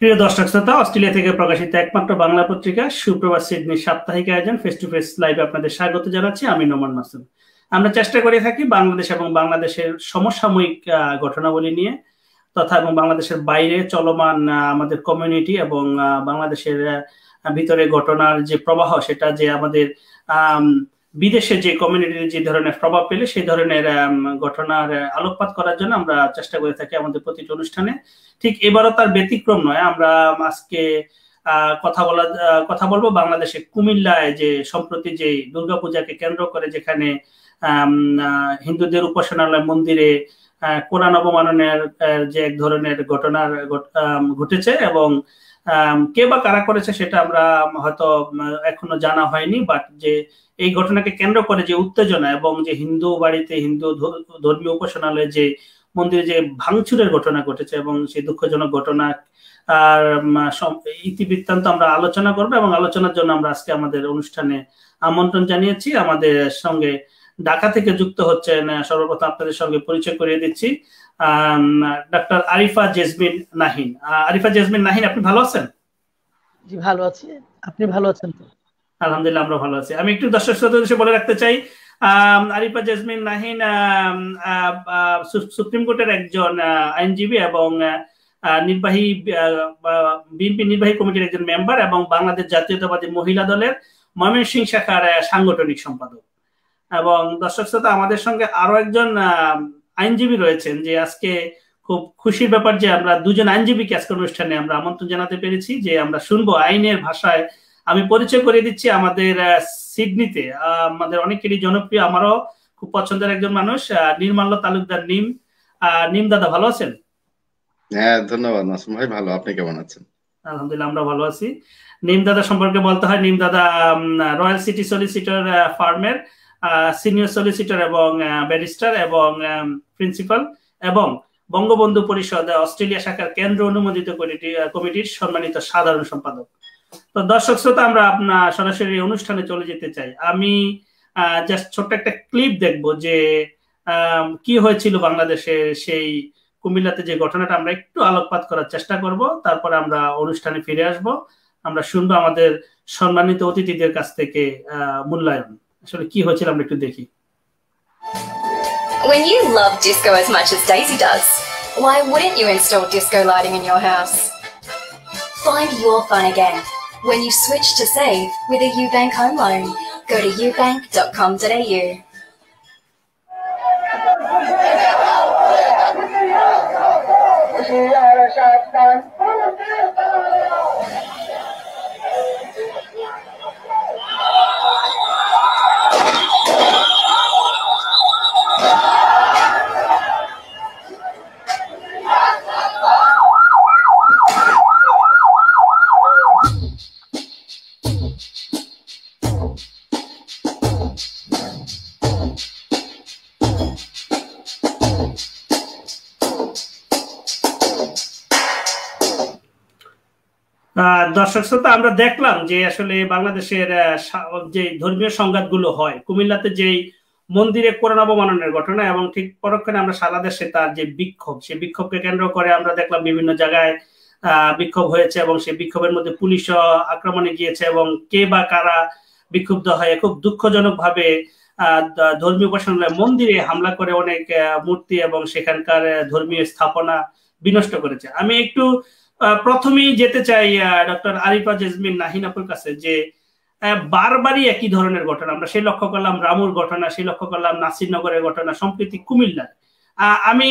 প্রিয় দর্শক শ্রোতা, অস্ট্রেলিয়া থেকে প্রকাশিত একমাত্র বাংলা পত্রিকা সুপ্রভাত সিডনির সাপ্তাহিক আয়োজন ফেস টু ফেস লাইভে আপনাদের স্বাগত জানাচ্ছি। আমি নোমান মাসুদ। আমরা চেষ্টা করে থাকি বাংলাদেশ এবং বাংলাদেশের সমসাময়িক ঘটনাবলী নিয়ে তথা এবং বাংলাদেশের বাইরে চলমান আমাদের কমিউনিটি এবং বাংলাদেশের ভিতরে ঘটনার যে প্রবাহ, সেটা যে আমাদের বিদেশে যে কমিউনিটির যে ধরনের প্রভাব পেলে সেই ধরনের ঘটনার আলোকপাত করার জন্য আমরা চেষ্টা করে থাকি আমাদের প্রতিটি অনুষ্ঠানে। ঠিক এবারও তার ব্যতিক্রম নয়। আমরা আজকে কথা বলবো বাংলাদেশে কুমিল্লায় যে সম্প্রতি যে দুর্গাপূজাকে কেন্দ্র করে যেখানে হিন্দুদের উপাসনালয় মন্দিরে কোরআন অবমাননের যে এক ধরনের ঘটনার ঘটেছে এবং কে বা কারা করেছে সেটা আমরা হয়তো এখনো জানা হয়নি, বাট যে এই ঘটনাকে কেন্দ্র করে যে উত্তেজনা এবং যে হিন্দু বাড়িতে হিন্দু ধর্মীয় উপাসনালয়ে যে মন্দিরে যে ভাঙচুরের ঘটনা ঘটেছে এবং সেই দুঃখজনক ঘটনা আর ইতিবৃত্তান্ত আমরা আলোচনা করবো এবং আলোচনার জন্য আমরা আজকে আমাদের অনুষ্ঠানে আমন্ত্রণ জানিয়েছি। আমাদের সঙ্গে ঢাকা থেকে যুক্ত হচ্ছেন, সর্বপ্রথম আপনাদের সঙ্গে পরিচয় করিয়ে দিচ্ছি, doctor Arifa jasmine Nahin. Arifa jasmine Nahin, আপনি ভালো আছেন? জি ভালো আছি, আপনি ভালো আছেন তো? আলহামদুলিল্লাহ, আমরা ভালো আছি। আমি একটু দর্শক শ্রোতাদের বলে রাখতে চাই, আরিফা জেসমিন নাহিন সুপ্রিম কোর্টের একজন আইনজীবী এবং বিএনপি নির্বাহী কমিটির একজন মেম্বার এবং বাংলাদেশ জাতীয়তাবাদী মহিলা দলের ময়মনসিংহ শাখার সাংগঠনিক সম্পাদক। এবং দর্শক শ্রোতা, আমাদের সঙ্গে আরো একজন আইনজীবী রয়েছেন, যে আজকে খুব খুশির ব্যাপার যে আমরা দুজন আইনজীবীকে আজকে অনুষ্ঠানে আমরা আমন্ত্রণ জানাতে পেরেছি, যে আমরা শুনবো আইনের ভাষায়। আমি পরিচয় করে দিচ্ছি, আমাদের সিডনিতে আমাদের অনেকেরই জনপ্রিয়, আমারও খুব পছন্দের একজন মানুষ, নির্মাল্য তালুকদার নিম দাদা। ভালো আছেন? হ্যাঁ, ধন্যবাদ নাসিম ভাই, ভালো। আপনি কেমন আছেন? আলহামদুলিল্লাহ, আমরা ভালো আছি। নিম দাদা সম্পর্কে বলতে হয়, নিম দাদা রয়্যাল সিটি সলিসিটর ফার্মের সিনিয়র সলিসিটর এবং ব্যারিস্টার এবং প্রিন্সিপাল এবং বঙ্গবন্ধু পরিষদ অস্ট্রেলিয়া শাখার কেন্দ্র অনুমোদিত কমিটির সম্মানিত সাধারণ সম্পাদক। তো দর্শক শ্রোতা, আমরা আপনার সরাসরি অনুষ্ঠানে চলে যেতে চাই। আমি জাস্ট ছোট্ট একটা ক্লিপ দেখবো যে কি হয়েছিল বাংলাদেশের সেই কুমিল্লাতে যে ঘটনাটা, আমরা একটু আলোকপাত করার চেষ্টা করব, তারপরে আমরা অনুষ্ঠানে ফিরে আসব। আমরা শুনবো আমাদের সম্মানিত অতিথিদের কাছ থেকে মূল্যায়ন, আসলে কি হয়েছিল আমরা একটু দেখি। When you love disco as much as Daisy does, why wouldn't you install disco lighting in your house? Find your fun again when you switch to save with a Ubank home loan. Go to ubank.com.au. দর্শক শ্রোতা, আমরা দেখলাম যে আসলে বাংলাদেশের যে ধর্মীয় সংঘাতগুলো হয়, কুমিল্লাতে যে মন্দিরে কোরআন অবমাননের ঘটনা এবং ঠিক পরক্ষণে আমরা সারা দেশে তার যে বিক্ষোভ, সেই বিক্ষোভকে কেন্দ্র করে আমরা দেখলাম বিভিন্ন জায়গায় বিক্ষোভ হয়েছে এবং সেই বিক্ষোভের মধ্যে পুলিশও আক্রমণে গিয়েছে এবং কে বা কারা বিক্ষুব্ধ হয়ে খুব দুঃখজনক ভাবে ধর্মীয় উপাসনালয় মন্দিরে হামলা করে অনেক মূর্তি এবং সেখানকার ধর্মীয় স্থাপনা বিনষ্ট করেছে। আমি একটু প্রথমেই যেতে চাই ডক্টর আরিফা জেসমিন নাহিন আপুর কাছে, যে বারবারই একই ধরনের ঘটনা আমরা সেই লক্ষ্য করলাম, রামুর ঘটনা সেই লক্ষ্য করলাম, নাসিরনগরের ঘটনা, সম্প্রতি কুমিল্লার। আমি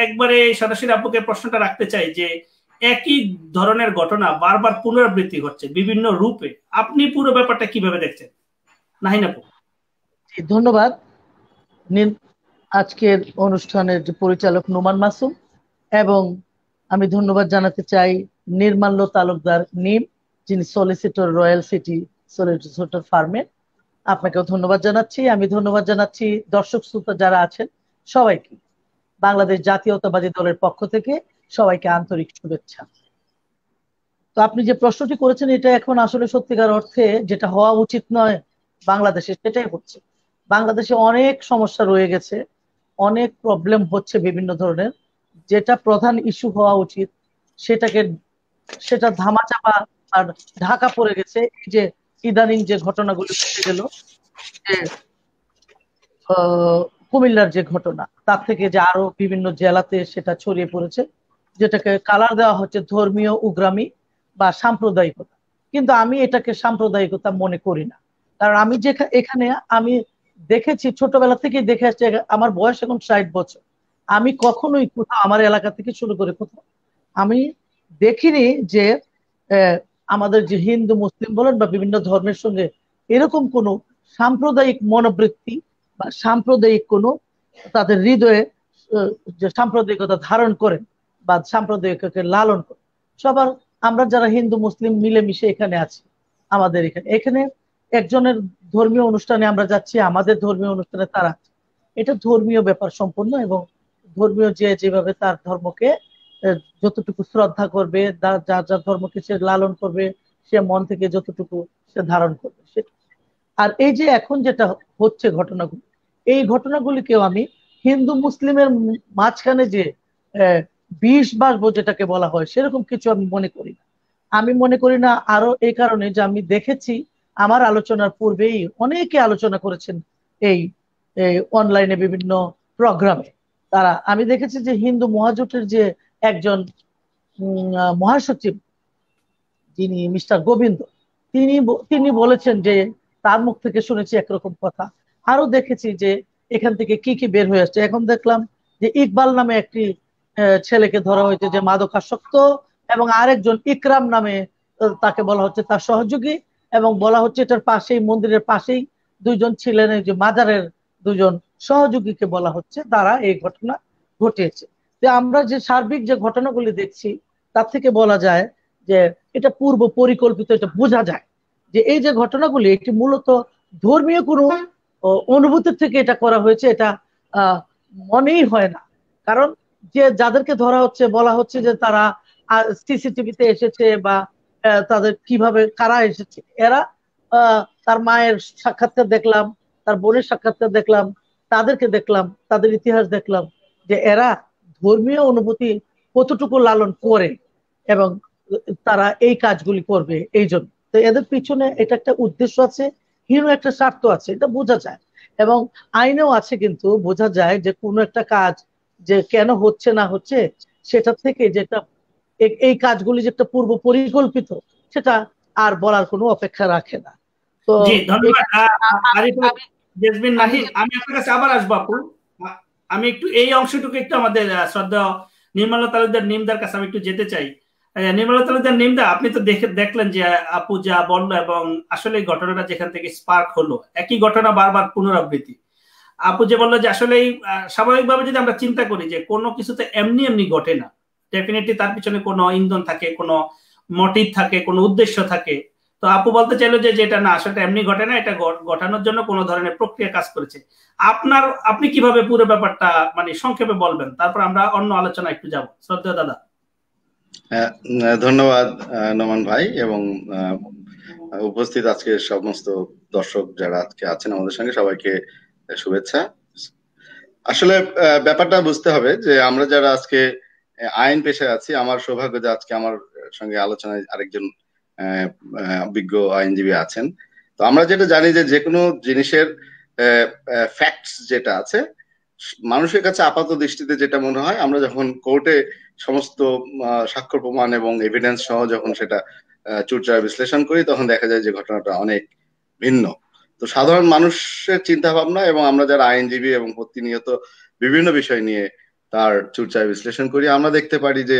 একবারে সরাসরি আপুকে প্রশ্নটা রাখতে চাই যে একই ধরনের ঘটনা বারবার পুনরাবৃত্তি হচ্ছে বিভিন্ন রূপে, আপনি পুরো ব্যাপারটা কিভাবে দেখছেন নাহিন আপু? ধন্যবাদ। আজকের অনুষ্ঠানের যে পরিচালক নোমান মাসুম, এবং আমি ধন্যবাদ জানাতে চাই নির্মাল্য তালুকদার নিম, যিনি সলিসিটর রয়্যাল সিটি সলিসিটর ফার্মের, আপনাকেও ধন্যবাদ জানাচ্ছি। আমি ধন্যবাদ জানাচ্ছি দর্শক শ্রোতা যারা আছেন সবাইকে, বাংলাদেশ জাতীয়তাবাদী দলের পক্ষ থেকে সবাইকে আন্তরিক শুভেচ্ছা। তো আপনি যে প্রশ্নটি করেছেন এটা এখন আসলে সত্যিকার অর্থে যেটা হওয়া উচিত নয়, বাংলাদেশে সেটাই হচ্ছে। বাংলাদেশে অনেক সমস্যা রয়ে গেছে, অনেক প্রবলেম হচ্ছে বিভিন্ন ধরনের। যেটা প্রধান ইস্যু হওয়া উচিত সেটা ধামাচাপা আর ঢাকা পড়ে গেছে। এই যে ইদানিং যে ঘটনাগুলি ঘটে গেল, যে কুমিল্লার যে ঘটনা, তার থেকে যে আরো বিভিন্ন জেলাতে সেটা ছড়িয়ে পড়েছে, যেটাকে কালার দেওয়া হচ্ছে ধর্মীয় উগ্রামী বা সাম্প্রদায়িকতা। কিন্তু আমি এটাকে সাম্প্রদায়িকতা মনে করি না, কারণ আমি এখানে আমি দেখেছি, ছোটবেলা থেকেই দেখে আসছি। আমার বয়স এখন 60 বছর। আমি কখনোই কোথাও আমার এলাকা থেকে শুরু করে কোথাও আমি দেখিনি যে আমাদের যে হিন্দু মুসলিম বলেন বা বিভিন্ন ধর্মের সঙ্গে এরকম কোনো সাম্প্রদায়িক মনোবৃত্তি বা সাম্প্রদায়িক কোনো তাদের হৃদয়ে যে সাম্প্রদায়িকতা ধারণ করেন বা সাম্প্রদায়িককে লালন করেন। সবার আমরা যারা হিন্দু মুসলিম মিলেমিশে এখানে আছি, আমাদের এখানে একজনের ধর্মীয় অনুষ্ঠানে আমরা যাচ্ছি, আমাদের ধর্মীয় অনুষ্ঠানে তারা, এটা ধর্মীয় ব্যাপার সম্পূর্ণ। এবং ধর্মীয় যেভাবে তার ধর্মকে যতটুকু শ্রদ্ধা করবে, যার যার ধর্মকে সে লালন করবে, সে মন থেকে যতটুকু সে ধারণ করবে সেটা। আর এই যে এখন যেটা হচ্ছে ঘটনাগুলি, এই ঘটনাগুলিকেও আমি হিন্দু মুসলিমের মাঝখানে যে বিষ বাসবো যেটাকে বলা হয়, সেরকম কিছু আমি মনে করি না। আমি মনে করি না আরো এই কারণে যে আমি দেখেছি আমার আলোচনার পূর্বেই অনেকে আলোচনা করেছেন এই অনলাইনে বিভিন্ন প্রোগ্রামে। আমি দেখেছি যে হিন্দু মহাজোটের যে একজন মহাসচিব, যিনি মিস্টার গোবিন্দ, তিনি বলেছেন যে তার মুখ থেকে শুনেছি একরকম কথা। আরো দেখেছি যে এখান থেকে কি কি বের হয়ে আসছে। এখন দেখলাম যে ইকবাল নামে একটি ছেলেকে ধরা হয়েছে যে মাদকাসক্ত, এবং আরেকজন ইকরাম নামে তাকে বলা হচ্ছে তার সহযোগী, এবং বলা হচ্ছে এটার পাশেই, মন্দিরের পাশেই দুইজন ছিলেন, এই যে মাজারের দুজন সহযোগীকে বলা হচ্ছে তারা এই ঘটনা ঘটিয়েছে। যে আমরা যে সার্বিক যে ঘটনাগুলি দেখছি, তার থেকে বলা যায় যে এটা পূর্ব পরিকল্পিত, এটা বোঝা যায় যে এই যে ঘটনাগুলি, এটি মূলত ধর্মীয় কোনো অনুভূতির থেকে এটা করা হয়েছে, এটা মনেই হয় না। কারণ যে যাদেরকে ধরা হচ্ছে, বলা হচ্ছে যে তারা সিসিটিভিতে এসেছে বা তাদের কিভাবে কারা এসেছে, এরা তার মায়ের সাক্ষাৎকার দেখলাম, তার বোনের সাক্ষাৎকার দেখলাম, তাদেরকে দেখলাম, তাদের ইতিহাস দেখলাম যে এরা ধর্মীয় অনুভূতি কতটুকু লালন করে এবং তারা এই কাজগুলি করবে। এই জন্য তো এদের পিছনে এটা একটা উদ্দেশ্য আছে, হীন একটা স্বার্থ আছে, এটা বোঝা যায়। এবং আইনেও আছে, কিন্তু বোঝা যায় যে কোনো একটা কাজ যে কেন হচ্ছে না হচ্ছে, সেটা থেকে যেটা এই কাজগুলি যেটা পূর্ব পরিকল্পিত, সেটা আর বলার কোনো অপেক্ষা রাখে না। তো ধন্যবাদ জেসমিন নাহিদ। আমি আপনার কাছে আবার আসবো আপু। আমি একটু এই অংশটুকু একটু আমাদের শ্রদ্ধা নির্মলা তালুকদার নিমদার কাছে আমি একটু যেতে চাই। নির্মলা তালুকদার নিমদা, আপনি তো দেখলেন যে আপু যা বললো, এবং আসলে ঘটনাটা যেখান থেকে স্পার্ক হলো, একই ঘটনা বারবার পুনরাবৃত্তি। আপু যে বললো যে আসলে স্বাভাবিকভাবে যদি আমরা চিন্তা করি যে কোনো কিছুতে এমনি এমনি ঘটে না, ডেফিনেটলি তার পিছনে কোনো ইন্ধন থাকে, কোনো মোটিভ থাকে, কোনো উদ্দেশ্য থাকে। তো আপু বলতে চাইলো যে এটা না, আসলে এমনি ঘটে না, এটা ঘটানোর জন্য কোনো ধরনের প্রক্রিয়া কাজ করেছে। আপনি কিভাবে পুরো ব্যাপারটা মানে সংক্ষেপে বলবেন, তারপর আমরা অন্য আলোচনা একটু যাব। শ্রদ্ধেয় দাদা। ধন্যবাদ নোমান ভাই, এবং উপস্থিত আজকে সমস্ত দর্শক যারা আজকে আছেন আমাদের সঙ্গে, সবাইকে শুভেচ্ছা। আসলে ব্যাপারটা বুঝতে হবে যে আমরা যারা আজকে আইন পেশায় আছি, আমার সৌভাগ্য যে আজকে আমার সঙ্গে আলোচনায় আরেকজন অভিজ্ঞ আইনজীবী আছেন। তো আমরা যেটা জানি যে কোনো জিনিসের ফ্যাক্টস যেটা আছে, মানুষের কাছে আপাত দৃষ্টিতে যেটা মনে হয়, আমরা যখন কোর্টে সমস্ত সাক্ষ্য প্রমাণ এবং এভিডেন্স সহ যখন সেটা চুরচারা বিশ্লেষণ করি, তখন দেখা যায় যে ঘটনাটা অনেক ভিন্ন। তো সাধারণ মানুষের চিন্তা ভাবনা এবং আমরা যারা আইনজীবী এবং প্রতিনিয়ত বিভিন্ন বিষয় নিয়ে তার চুরচারা বিশ্লেষণ করি, আমরা দেখতে পারি যে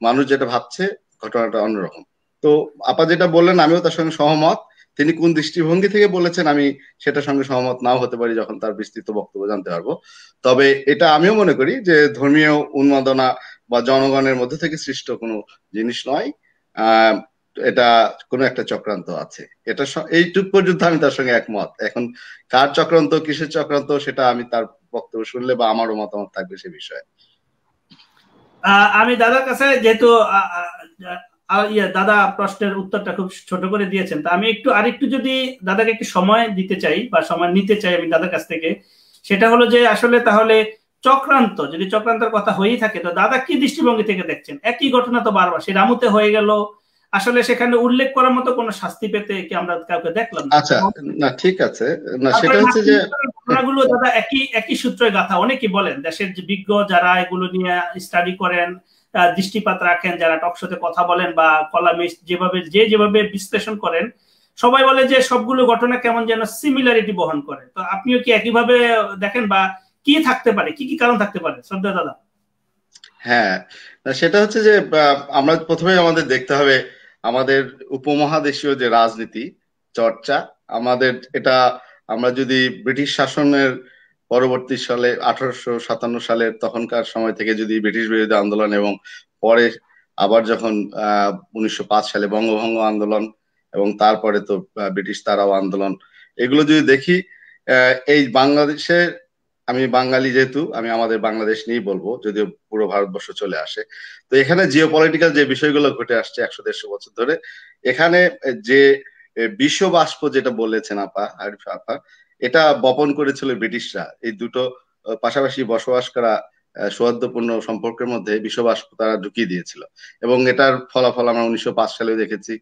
মানুষ যেটা ভাবছে ঘটনাটা অন্যরকম। তো আপা যেটা বললেন, আমিও তার সঙ্গে সহমত। তিনি কোন দৃষ্টিভঙ্গি থেকে বলেছেন আমি সেটার সঙ্গে সহমত নাও হতে পারি, যখন তার বিস্তৃত বক্তব্য জানতে পারবো। তবে এটা আমিও মনে করি যে ধর্মীয় উন্মাদনা বা জনগণের মধ্যে থেকে সৃষ্ট কোনো জিনিস নয়, এটা কোনো একটা চক্রান্ত আছে। এটা এইটুক পর্যন্ত আমি তার সঙ্গে একমত। এখন কার চক্রান্ত, কিসের চক্রান্ত, সেটা আমি তার বক্তব্য শুনলে বা আমারও মতামত থাকবে সে বিষয়ে। আমি দাদার কাছে, যেহেতু দাদা প্রশ্নের উত্তরটা খুব ছোট করে দিয়েছেন। তা আমি আরেকটু যদি দাদাকে একটু সময় দিতে চাই বা সময় নিতে চাই আমি দাদার কাছ থেকে, সেটা হলো যে আসলে তাহলে যদি চক্রান্তের কথা হয়েই থাকে, তো দাদা কি দৃষ্টিভঙ্গি থেকে দেখছেন? একই ঘটনা তো বারবার, সে রামুতে হয়ে গেল, আসলে সেখানে উল্লেখ করার মতো কোনো শাস্তি পেতে কি আমরা কাউকে দেখলাম না। আচ্ছা, না ঠিক আছে, না সেটা হচ্ছে যে ঘটনাগুলো দাদা একই সূত্রে গাথা। অনেকেই বলেন, দেশের যে বিজ্ঞ যারা এগুলো নিয়ে স্টাডি করেন, দৃষ্টিপাত রাখেন, যারা টকশোতে কথা বলেন বা কলামিস্ট যেভাবে বিশ্লেষণ করেন, সবাই বলে যে সবগুলো ঘটনা কেমন যেন সিমিলারিটি বহন করে। তো আপনিও কি একইভাবে দেখেন, বা কি থাকতে পারে, কি কি কারণ থাকতে পারে শ্রদ্ধা দাদা? হ্যাঁ, সেটা হচ্ছে যে আমরা প্রথমে আমাদের দেখতে হবে আমাদের উপমহাদেশীয় যে রাজনীতি চর্চা, আমাদের এটা আমরা যদি ব্রিটিশ শাসনের পরবর্তী সালে 1857 সালের তখনকার সময় থেকে যদি ব্রিটিশ বিরোধী আন্দোলন এবং পরে আবার যখন 1905 সালে বঙ্গভঙ্গ আন্দোলন এবং তারপরে তো ব্রিটিশ তাড়াও আন্দোলন, এগুলো যদি দেখি, এই বাংলাদেশে, আমি বাঙালি যেহেতু আমি আমাদের বাংলাদেশ নিয়েই বলবো, যদিও পুরো ভারতবর্ষ চলে আসে, তো এখানে জিও পলিটিক্যাল যে বিষয়গুলো ঘটে আসছে 100-150 বছর ধরে, এখানে যে বিশ্ব বাষ্প যেটা বলেছেন আরিফা আপা, এটা বপন করেছিল ব্রিটিশরা। এই দুটো পাশাপাশি বসবাস করা সৌহার্দ্যপূর্ণ সম্পর্কের মধ্যে বিশ্ব বাষ্প তারা ঢুকিয়ে দিয়েছিল, এবং এটার ফলাফল আমরা 1905 সালেও দেখেছি,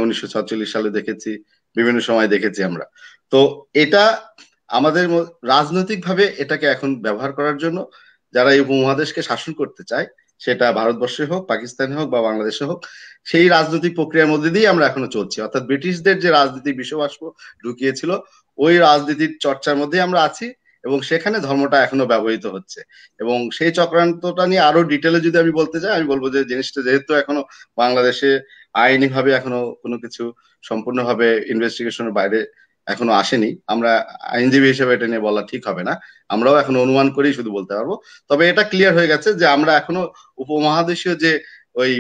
1946 সালে দেখেছি, বিভিন্ন সময় দেখেছি আমরা। তো এটা আমাদের রাজনৈতিক ভাবে এটাকে এখন ব্যবহার করার জন্য যারা এই উপমহাদেশকে শাসন করতে চায়, সেটা ভারতবর্ষে হোক, পাকিস্তানে হোক বা বাংলাদেশে হোক, সেই রাজনৈতিক প্রক্রিয়ার মধ্যে দিয়ে আমরা এখনো চলছি। অর্থাৎ ব্রিটিশদের যে রাজনীতি বিশ্ববাষ্প ঢুকিয়েছিল, ওই রাজনীতির চর্চার মধ্যে আমরা আছি, এবং সেখানে ধর্মটা এখনো ব্যবহৃত হচ্ছে। এবং সেই চক্রান্তটা নিয়ে আরো ডিটেলে যদি আমি বলতে চাই, আমি বলবো যে জিনিসটা যেহেতু এখনো বাংলাদেশে আইনি ভাবে এখনো কোনো কিছু সম্পূর্ণভাবে ইনভেস্টিগেশনের বাইরে এখনো আসেনি, আমরা আইনজীবী হিসেবে এটা নিয়ে বলা ঠিক হবে না, আমরাও এখন অনুমান করেই শুধু বলতে পারবো। তবে এটা ক্লিয়ার হয়ে গেছে যে আমরা এখনো উপমহাদেশীয় যে ওই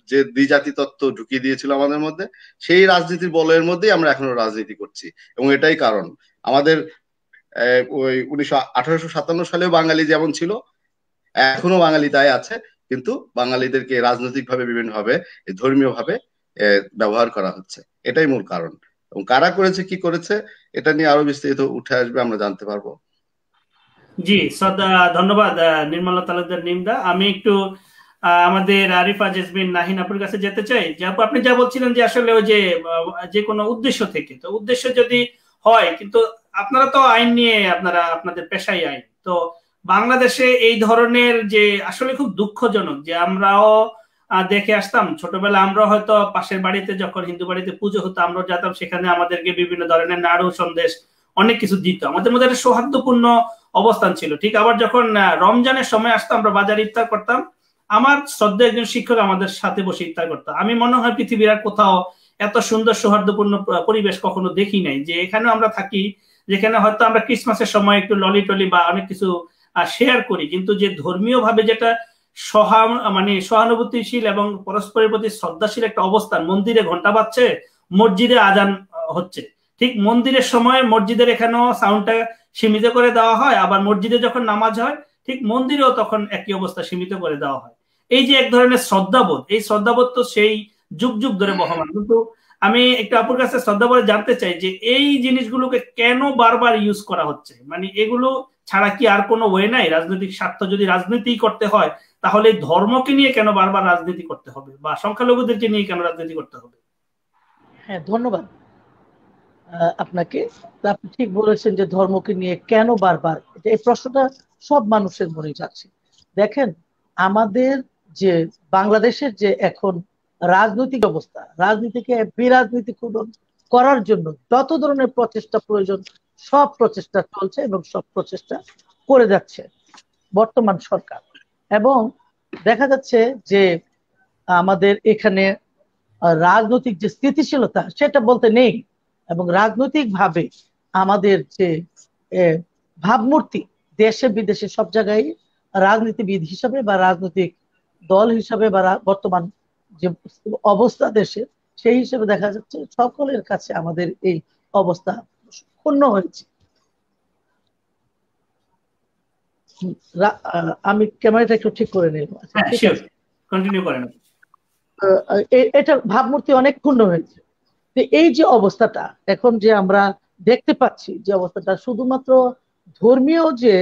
যে দ্বিজাতি তত্ত্ব ঢুকিয়ে দিয়েছিল আমাদের মধ্যে, সেই রাজনীতির বলয়ের মধ্যেই আমরা এখনো রাজনীতি করছি। এবং এটাই কারণ আমাদের ওই 1857 সালেও বাঙালি যেমন ছিল, এখনো বাঙালি তাই আছে, কিন্তু বাঙালিদেরকে রাজনৈতিক ভাবে বিভিন্ন ভাবে, ধর্মীয় ভাবে ব্যবহার করা হচ্ছে। এটাই মূল কারণ। এবং কারা করেছে, কি করেছে, এটা নিয়ে আরো বিস্তারিত উঠে আসবে, আমরা জানতে পারবো। জি ধন্যবাদ নির্মলা তালুকদার নিমদা। আমি একটু আমাদের আরিফা জেসমিন নাহিন আপুর কাছে যেতে চাই। যে আপু, আপনি যা বলছিলেন যে আসলে ওই যে কোনো উদ্দেশ্য থেকে, তো উদ্দেশ্য যদি হয়, কিন্তু আপনারা তো আইন নিয়ে, আপনাদের পেশাই আইন, তো বাংলাদেশে এই ধরনের যে আসলে খুব দুঃখজনক যে আমরাও দেখে আসতাম ছোটবেলা, আমরা হয়তো পাশের বাড়িতে যখন হিন্দু বাড়িতে পুজো হতো আমরাও যেতাম, সেখানে আমাদেরকে বিভিন্ন ধরনের নাড়ু সন্দেশ অনেক কিছু দিত, আমাদের মধ্যে একটা সৌহার্দ্যপূর্ণ অবস্থান ছিল। ঠিক আবার যখন রমজানের সময় আসতো, আমরা বাজারে ইফতার করতাম, আমার শ্রদ্ধা একজন শিক্ষক আমাদের সাথে বসে ইফতার করতো। আমি মনে হয় পৃথিবীর আর কোথাও এত সুন্দর সৌহার্দ্যপূর্ণ পরিবেশ কখনো দেখি নাই, যে এখানেও আমরা থাকি, যেখানে হয়তো আমরা ক্রিসমাসের সময় একটু ললি টলি বা অনেক কিছু শেয়ার করি, কিন্তু যে ধর্মীয় ভাবে যেটা সহানুভূতিশীল এবং পরস্পরের প্রতি শ্রদ্ধাশীল একটা অবস্থান, মন্দিরে ঘন্টা বাজছে, মসজিদে আজান হচ্ছে, ঠিক মন্দিরের সময় মসজিদের এখানেও সাউন্ডটা সীমিত করে দেওয়া হয়, আবার মসজিদে যখন নামাজ হয় ঠিক মন্দিরেও তখন একই অবস্থা সীমিত করে দেওয়া হয়। এই যে এক ধরনের শ্রদ্ধাবোধ, এই শ্রদ্ধাবোধ তো সেই যুগ যুগ ধরে বহমান। কিন্তু আমি একটু আপুর কাছে শ্রদ্ধা করে জানতে চাই যে এই জিনিসগুলোকে কেন বারবার ইউজ করা হচ্ছে, মানে এগুলো ছাড়া কি আর কোনো ওয়ে নাই? রাজনৈতিক স্বার্থ যদি রাজনীতি করতে হয়, তাহলে ধর্মকে নিয়ে কেন বারবার রাজনীতি করতে হবে, বা সংখ্যালঘুদেরকে নিয়ে কেন রাজনীতি করতে হবে? হ্যাঁ, ধন্যবাদ আপনাকে। আপনি ঠিক বলেছেন যে ধর্মকে নিয়ে কেন বারবার, এই প্রশ্নটা সব মানুষের মনে যাচ্ছে। দেখেন, আমাদের যে বাংলাদেশের যে এখন রাজনৈতিক অবস্থা, রাজনীতিকে বিরাজনীতিক করার জন্য যত ধরনের প্রচেষ্টা প্রয়োজন, সব প্রচেষ্টা চলছে এবং সব প্রচেষ্টা করে যাচ্ছে বর্তমান সরকার। এবং দেখা যাচ্ছে যে আমাদের এখানে রাজনৈতিক যে স্থিতিশীলতা সেটা বলতে নেই, এবং রাজনৈতিক ভাবে আমাদের যে ভাবমূর্তি দেশে বিদেশে সব জায়গায় রাজনীতিবিদ হিসাবে বা রাজনৈতিক দল হিসাবে বা বর্তমান যে অবস্থা দেশে, সেই হিসেবে দেখা যাচ্ছে সকলের কাছে আমাদের এই অবস্থা ক্ষুণ্ণ হয়েছে। আমি ক্যামেরাটা একটু ঠিক করে নিলাম। কন্টিনিউ করেন। এটার ভাবমূর্তি অনেক ক্ষুণ্ণ হয়েছে। এই যে অবস্থাটা এখন যে আমরা দেখতে পাচ্ছি, যে অবস্থাটা শুধুমাত্র ধর্মীয় যে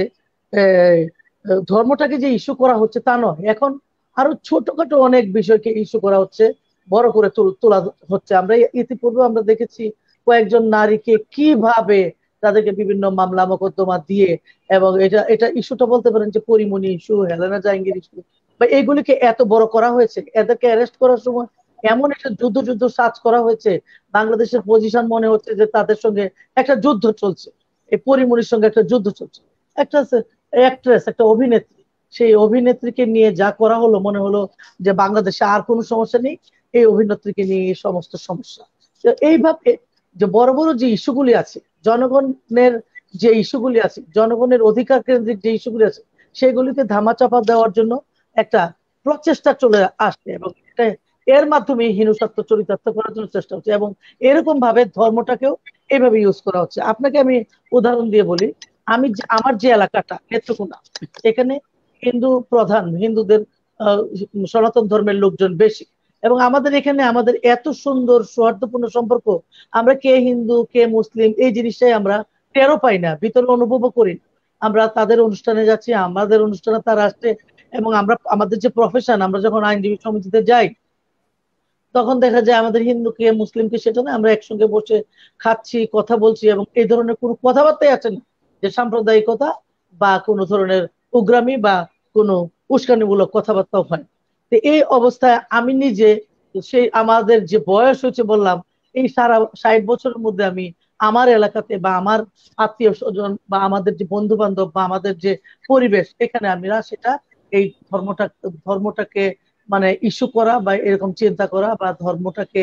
ধর্মটাকে যে ইস্যু করা হচ্ছে তা নয়, এখন আরো ছোটখাটো অনেক বিষয়কে ইস্যু করা হচ্ছে, বড় করে তোলা হচ্ছে। আমরা ইতিপূর্বে আমরা দেখেছি কয়েকজন নারীকে কিভাবে তাদেরকে বিভিন্ন মামলা মোকদ্দমা দিয়ে, এবং এটা ইস্যুটা বলতে পারেন যে Pori Moni issue, Helena Jahangir issue, বা এইগুলিকে এত বড় করা হয়েছে। এদেরকে অ্যারেস্ট করার সময় এমন একটা যুদ্ধ সাজ করা হয়েছে, বাংলাদেশের পজিশন মনে হচ্ছে যে তাদের সঙ্গে একটা যুদ্ধ চলছে, এই পরিমণির সঙ্গে একটা যুদ্ধ চলছে। একটা অ্যাক্ট্রেস, একটা অভিনেত্রী, সেই অভিনেত্রীকে নিয়ে যা করা হলো, মনে হলো যে বাংলাদেশে আর কোনো সমস্যা নেই, এই অভিনেত্রীকে নিয়ে এই সমস্ত সমস্যা। তো এইভাবে যে বড় বড় যে ইস্যুগুলি আছে, জনগণের যে ইস্যুগুলি আছে, জনগণের অধিকার কেন্দ্রিক যে ইস্যুগুলি আছে, সেগুলিকে ধামাচাপা দেওয়ার জন্য একটা প্রচেষ্টা চলে আসছে, এবং এর মাধ্যমে হিংসাত্মক চরিতার্থ করার জন্য চেষ্টা হচ্ছে, এবং এরকম ভাবে ধর্মটাকেও এইভাবে ইউজ করা হচ্ছে। আপনাকে আমি উদাহরণ দিয়ে বলি, আমার যে এলাকাটা নেত্রকোনা, এখানে হিন্দু প্রধান, হিন্দুদের সনাতন ধর্মের লোকজন বেশি, এবং আমাদের এখানে আমাদের এত সুন্দর সৌহার্দ্যপূর্ণ সম্পর্ক, আমরা কে হিন্দু কে মুসলিম এই জিনিসটাই আমরা টেরও পাই না, ভিতরে অনুভবও করি না। আমরা তাদের অনুষ্ঠানে যাচ্ছি, আমাদের অনুষ্ঠানে তারা আসছে, এবং আমরা আমাদের যে প্রফেশন, আমরা যখন আইনজীবী সমিতিতে যাই তখন দেখা যায় আমাদের হিন্দুকে মুসলিমকে সেটা না, আমরা একসঙ্গে বসে খাচ্ছি, কথা বলছি, এবং এই ধরনের কোনো কথাবার্তাই আছে না যে সাম্প্রদায়িকতা বা কোনো ধরনের উগ্রামি বা কোনো উস্কানিমূলক কথাবার্তাও হয়। তো এই অবস্থায় আমি নিজে, সেই আমাদের যে বয়স হয়েছে বললাম, এই সারা 60 বছরের মধ্যে আমি আমার এলাকাতে বা আমার আত্মীয় স্বজন বা আমাদের যে বন্ধু বান্ধব বা আমাদের যে পরিবেশ, এখানে আমরা সেটা এই ধর্মটাকে মানে ইস্যু করা বা এরকম চিন্তা করা, বা ধর্মটাকে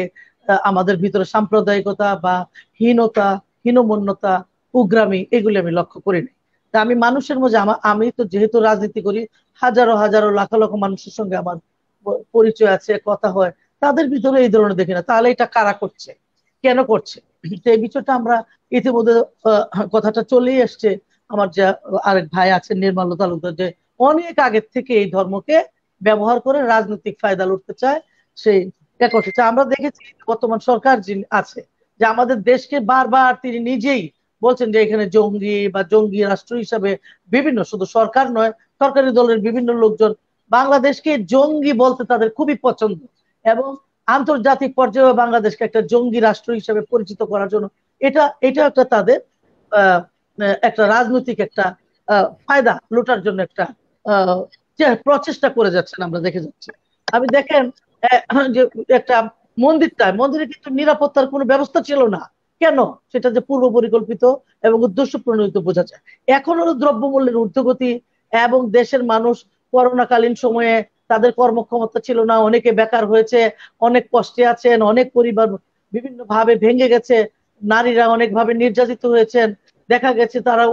আমাদের ভিতরে সাম্প্রদায়িকতা বা হীনতা, হীনমন্যতা, উগ্রামি, এগুলি আমি লক্ষ্য করিনি। তা আমি মানুষের মধ্যে আমি তো যেহেতু রাজনীতি করি, হাজারো হাজারো লাখ লক্ষ মানুষের সঙ্গে আমার পরিচয় আছে, কথা হয়, তাদের ভিতরে এই ধরনের দেখি না। তাহলে এটা কারা করছে, কেন করছে? তো এই বিষয়টা আমরা ইতিমধ্যে কথাটা চলেই আসছে। আমার যে আরেক ভাই আছেন নির্মল তালুকদার, যে অনেক আগের থেকে এই ধর্মকে ব্যবহার করে রাজনৈতিক ফায়দা লুটতে চায়, সেই করতে চায়। আমরা দেখেছি বর্তমান সরকার যিনি আছে, যে আমাদের দেশকে বারবার তিনি নিজেই বলছেন যে এখানে জঙ্গি বা জঙ্গি রাষ্ট্র হিসাবে বিভিন্ন, শুধু সরকার নয়, সরকারি দলের বিভিন্ন লোকজন বাংলাদেশকে জঙ্গি বলতে তাদের খুবই পছন্দ, এবং আন্তর্জাতিক পর্যায়ে বাংলাদেশকে একটা জঙ্গি রাষ্ট্র হিসাবে পরিচিত করার জন্য এটা একটা তাদের একটা রাজনৈতিক একটা ফায়দা লুটার জন্য একটা প্রচেষ্টা করে যাচ্ছেন, আমরা দেখে যাচ্ছি। আমি দেখেন যে একটা মন্দিরে কিন্তু নিরাপত্তার কোনো ব্যবস্থা ছিল না। কেন? সেটা যে পূর্ব পরিকল্পিত এবং উদ্দেশ্য প্রণোদিত বোঝা যায়। এখন হলো দ্রব্যমূল্যের ঊর্ধ্বগতি, এবং দেশের মানুষ করোনাকালীন সময়ে তাদের কর্মক্ষমতা ছিল না, অনেকে বেকার হয়েছে, অনেক কষ্টে আছেন, অনেক পরিবার বিভিন্ন ভাবে ভেঙে গেছে, নারীরা অনেক ভাবে নির্যাতিত হয়েছেন, দেখা গেছে তারা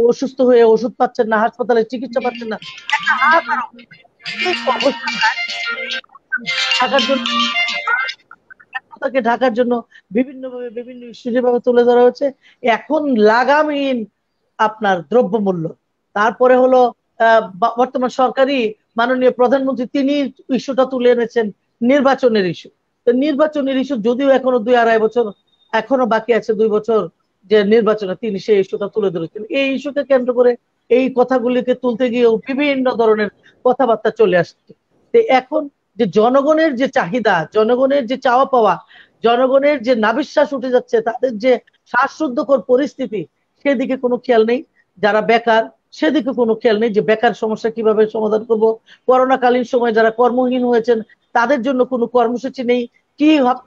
অসুস্থ হয়ে ওষুধ পাচ্ছেন না, হাসপাতালে চিকিৎসা পাচ্ছেন না, একটা হাহাকার ঢাকার জন্য ঢাকার জন্য বিভিন্নভাবে বিভিন্ন ইস্যু যেভাবে তুলে ধরা হচ্ছে, এখন লাগামহীন আপনার দ্রব্যমূল্য, তারপরে হলো বর্তমান সরকারি মাননীয় প্রধানমন্ত্রী তিনি ইস্যুটা তুলে এনেছেন নির্বাচনের ইস্যু। তো নির্বাচনের ইস্যু যদিও এখনো 2-2.5 বছর এখনো বাকি আছে, 2 বছর যে নির্বাচনে তিনি সেই ইস্যুটা তুলে ধরেছেন। এই ইস্যুকে কেন্দ্র করে এই কথাগুলিকে তুলতে গিয়েও বিভিন্ন ধরনের কথাবার্তা চলে আসছে। তো এখন যে জনগণের যে চাহিদা, জনগণের যে চাওয়া পাওয়া, জনগণের যে নাবিশ্বাস উঠে যাচ্ছে, তাদের যে শ্বাসরুদ্ধকর পরিস্থিতি, সেদিকে কোনো খেয়াল নেই। যারা বেকার, সেদিকে কোনো খেয়াল নেই যে বেকার সমস্যা কিভাবে সমাধান করব। করোনাকালীন সময় যারা কর্মহীন হয়েছেন, তাদের জন্য কোনো কর্মসূচি নেই,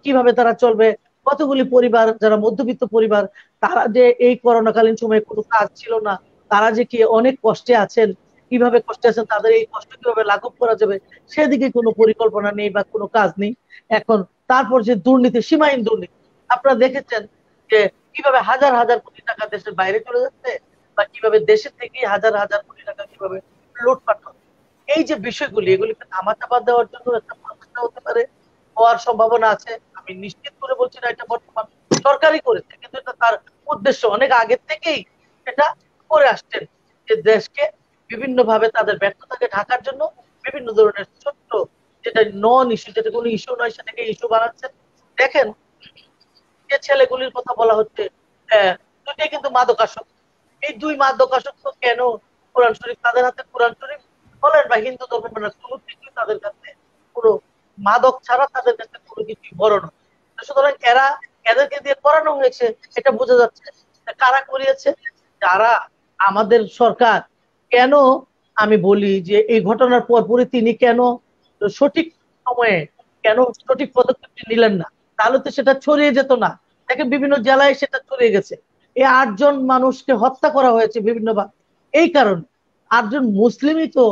কিভাবে তারা চলবে। কতগুলি পরিবার যারা মধ্যবিত্ত পরিবার, তারা যে এই করোনাকালীন সময়ে কোনো কাজ ছিল না, তারা যে কি অনেক কষ্টে আছেন, কিভাবে কষ্টে আছেন, তাদের এই কষ্ট কিভাবে লাঘব করা যাবে, সেদিকে কোনো পরিকল্পনা নেই বা কোনো কাজ নেই। এখন তারপর যে দুর্নীতি, সীমাহীন দুর্নীতি, আপনারা দেখেছেন যে কিভাবে হাজার হাজার কোটি টাকা দেশের বাইরে চলে যাচ্ছে, বা কিভাবে দেশের থেকে হাজার হাজার কোটি টাকা কিভাবে লুটপাট হবে। এই যে বিষয়গুলি, এগুলিকে ধামাচাপা দেওয়ার জন্য একটা প্রচেষ্টা হতে পারে, হওয়ার সম্ভাবনা আছে। আমি নিশ্চিত করে বলছি না এটা বর্তমান সরকারই করেছে, কিন্তু এটা তার উদ্দেশ্য অনেক আগের থেকেই এটা করে আসছেন, যে দেশকে বিভিন্ন ভাবে তাদের ব্যর্থতাকে ঢাকার জন্য বিভিন্ন ধরনের ছোট্ট যেটা নন ইস্যু, যেটা কোনো ইস্যু নয় সেটাকে ইস্যু বানাচ্ছেন। দেখেন যে ছেলেগুলির কথা বলা হচ্ছে, দুটাই কিন্তু মাদকাসক্ত। এই দুই মাদকাসক্ত কেন? কোরআন শরীফ তাদের হাতে, কোরআন শরীফ বলেন বা হিন্দু ধর্ম বলেন, কোনো কিছুই তাদের কাছে পুরো মাদক ছাড়া তাদের কাছে কোনো কিছুই বড় নয়। সুতরাং এদেরকে দিয়ে করানো হয়েছে, এটা বোঝা যাচ্ছে। কারা করিয়েছে? যারা আমাদের সরকার। কেন আমি বলি যে এই ঘটনার পরপরই তিনি কেন সঠিক সময়ে কেন সঠিক পদক্ষেপটি নিলেন না? তাহলে তো সেটা ছড়িয়ে যেত না। দেখেন বিভিন্ন জেলায় সেটা ছড়িয়ে গেছে। এই 8 জন মানুষকে হত্যা করা হয়েছে বিভিন্নভাবে। এই কারণে 8 জন মুসলিমই তো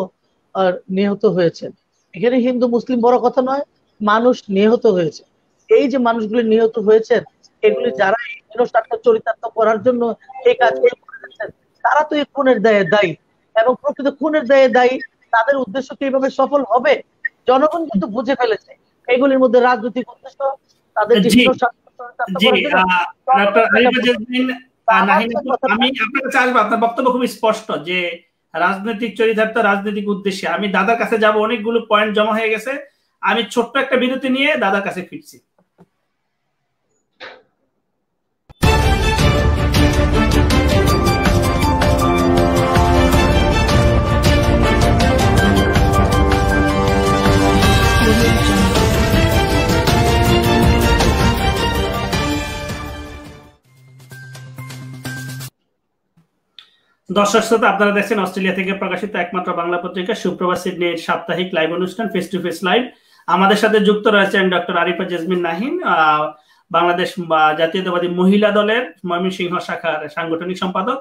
নিহত হয়েছেন। এখানে হিন্দু মুসলিম বড় কথা নয়, মানুষ নিহত হয়েছে। এই যে মানুষগুলি নিহত হয়েছেন, এগুলি যারা চরিতার্থ করার জন্য এই কাজগুলো করেছেন, তারা তো এই খুনের দায়ী, এবং প্রকৃত খুনের দায়ী। তাদের উদ্দেশ্য কি এইভাবে সফল হবে? জনগণ কিন্তু বুঝে ফেলেছে এগুলির মধ্যে রাজনৈতিক উদ্দেশ্য, তাদের আমি আপনার কাছে আসবো। আপনার বক্তব্য খুবই স্পষ্ট যে রাজনৈতিক চরিতার্থ, রাজনৈতিক উদ্দেশ্যে। আমি দাদার কাছে যাব, অনেকগুলো পয়েন্ট জমা হয়ে গেছে। আমি ছোট্ট একটা বিরতি নিয়ে দাদার কাছে ফিরছি। দর্শক শ্রোতা, আপনারা দেখছেন অস্ট্রেলিয়া থেকে প্রকাশিত একমাত্র বাংলা পত্রিকা সুপ্রভাত সিডনির সাপ্তাহিক লাইভ অনুষ্ঠান ফেস টু ফেস লাইভ। আমাদের সাথে যুক্ত রয়েছেন ডক্টর আরিফা জেসমিন নাহিন, বাংলাদেশ জাতীয়তাবাদী মহিলা দলের ময়মনসিংহ শাখার সাংগঠনিক সম্পাদক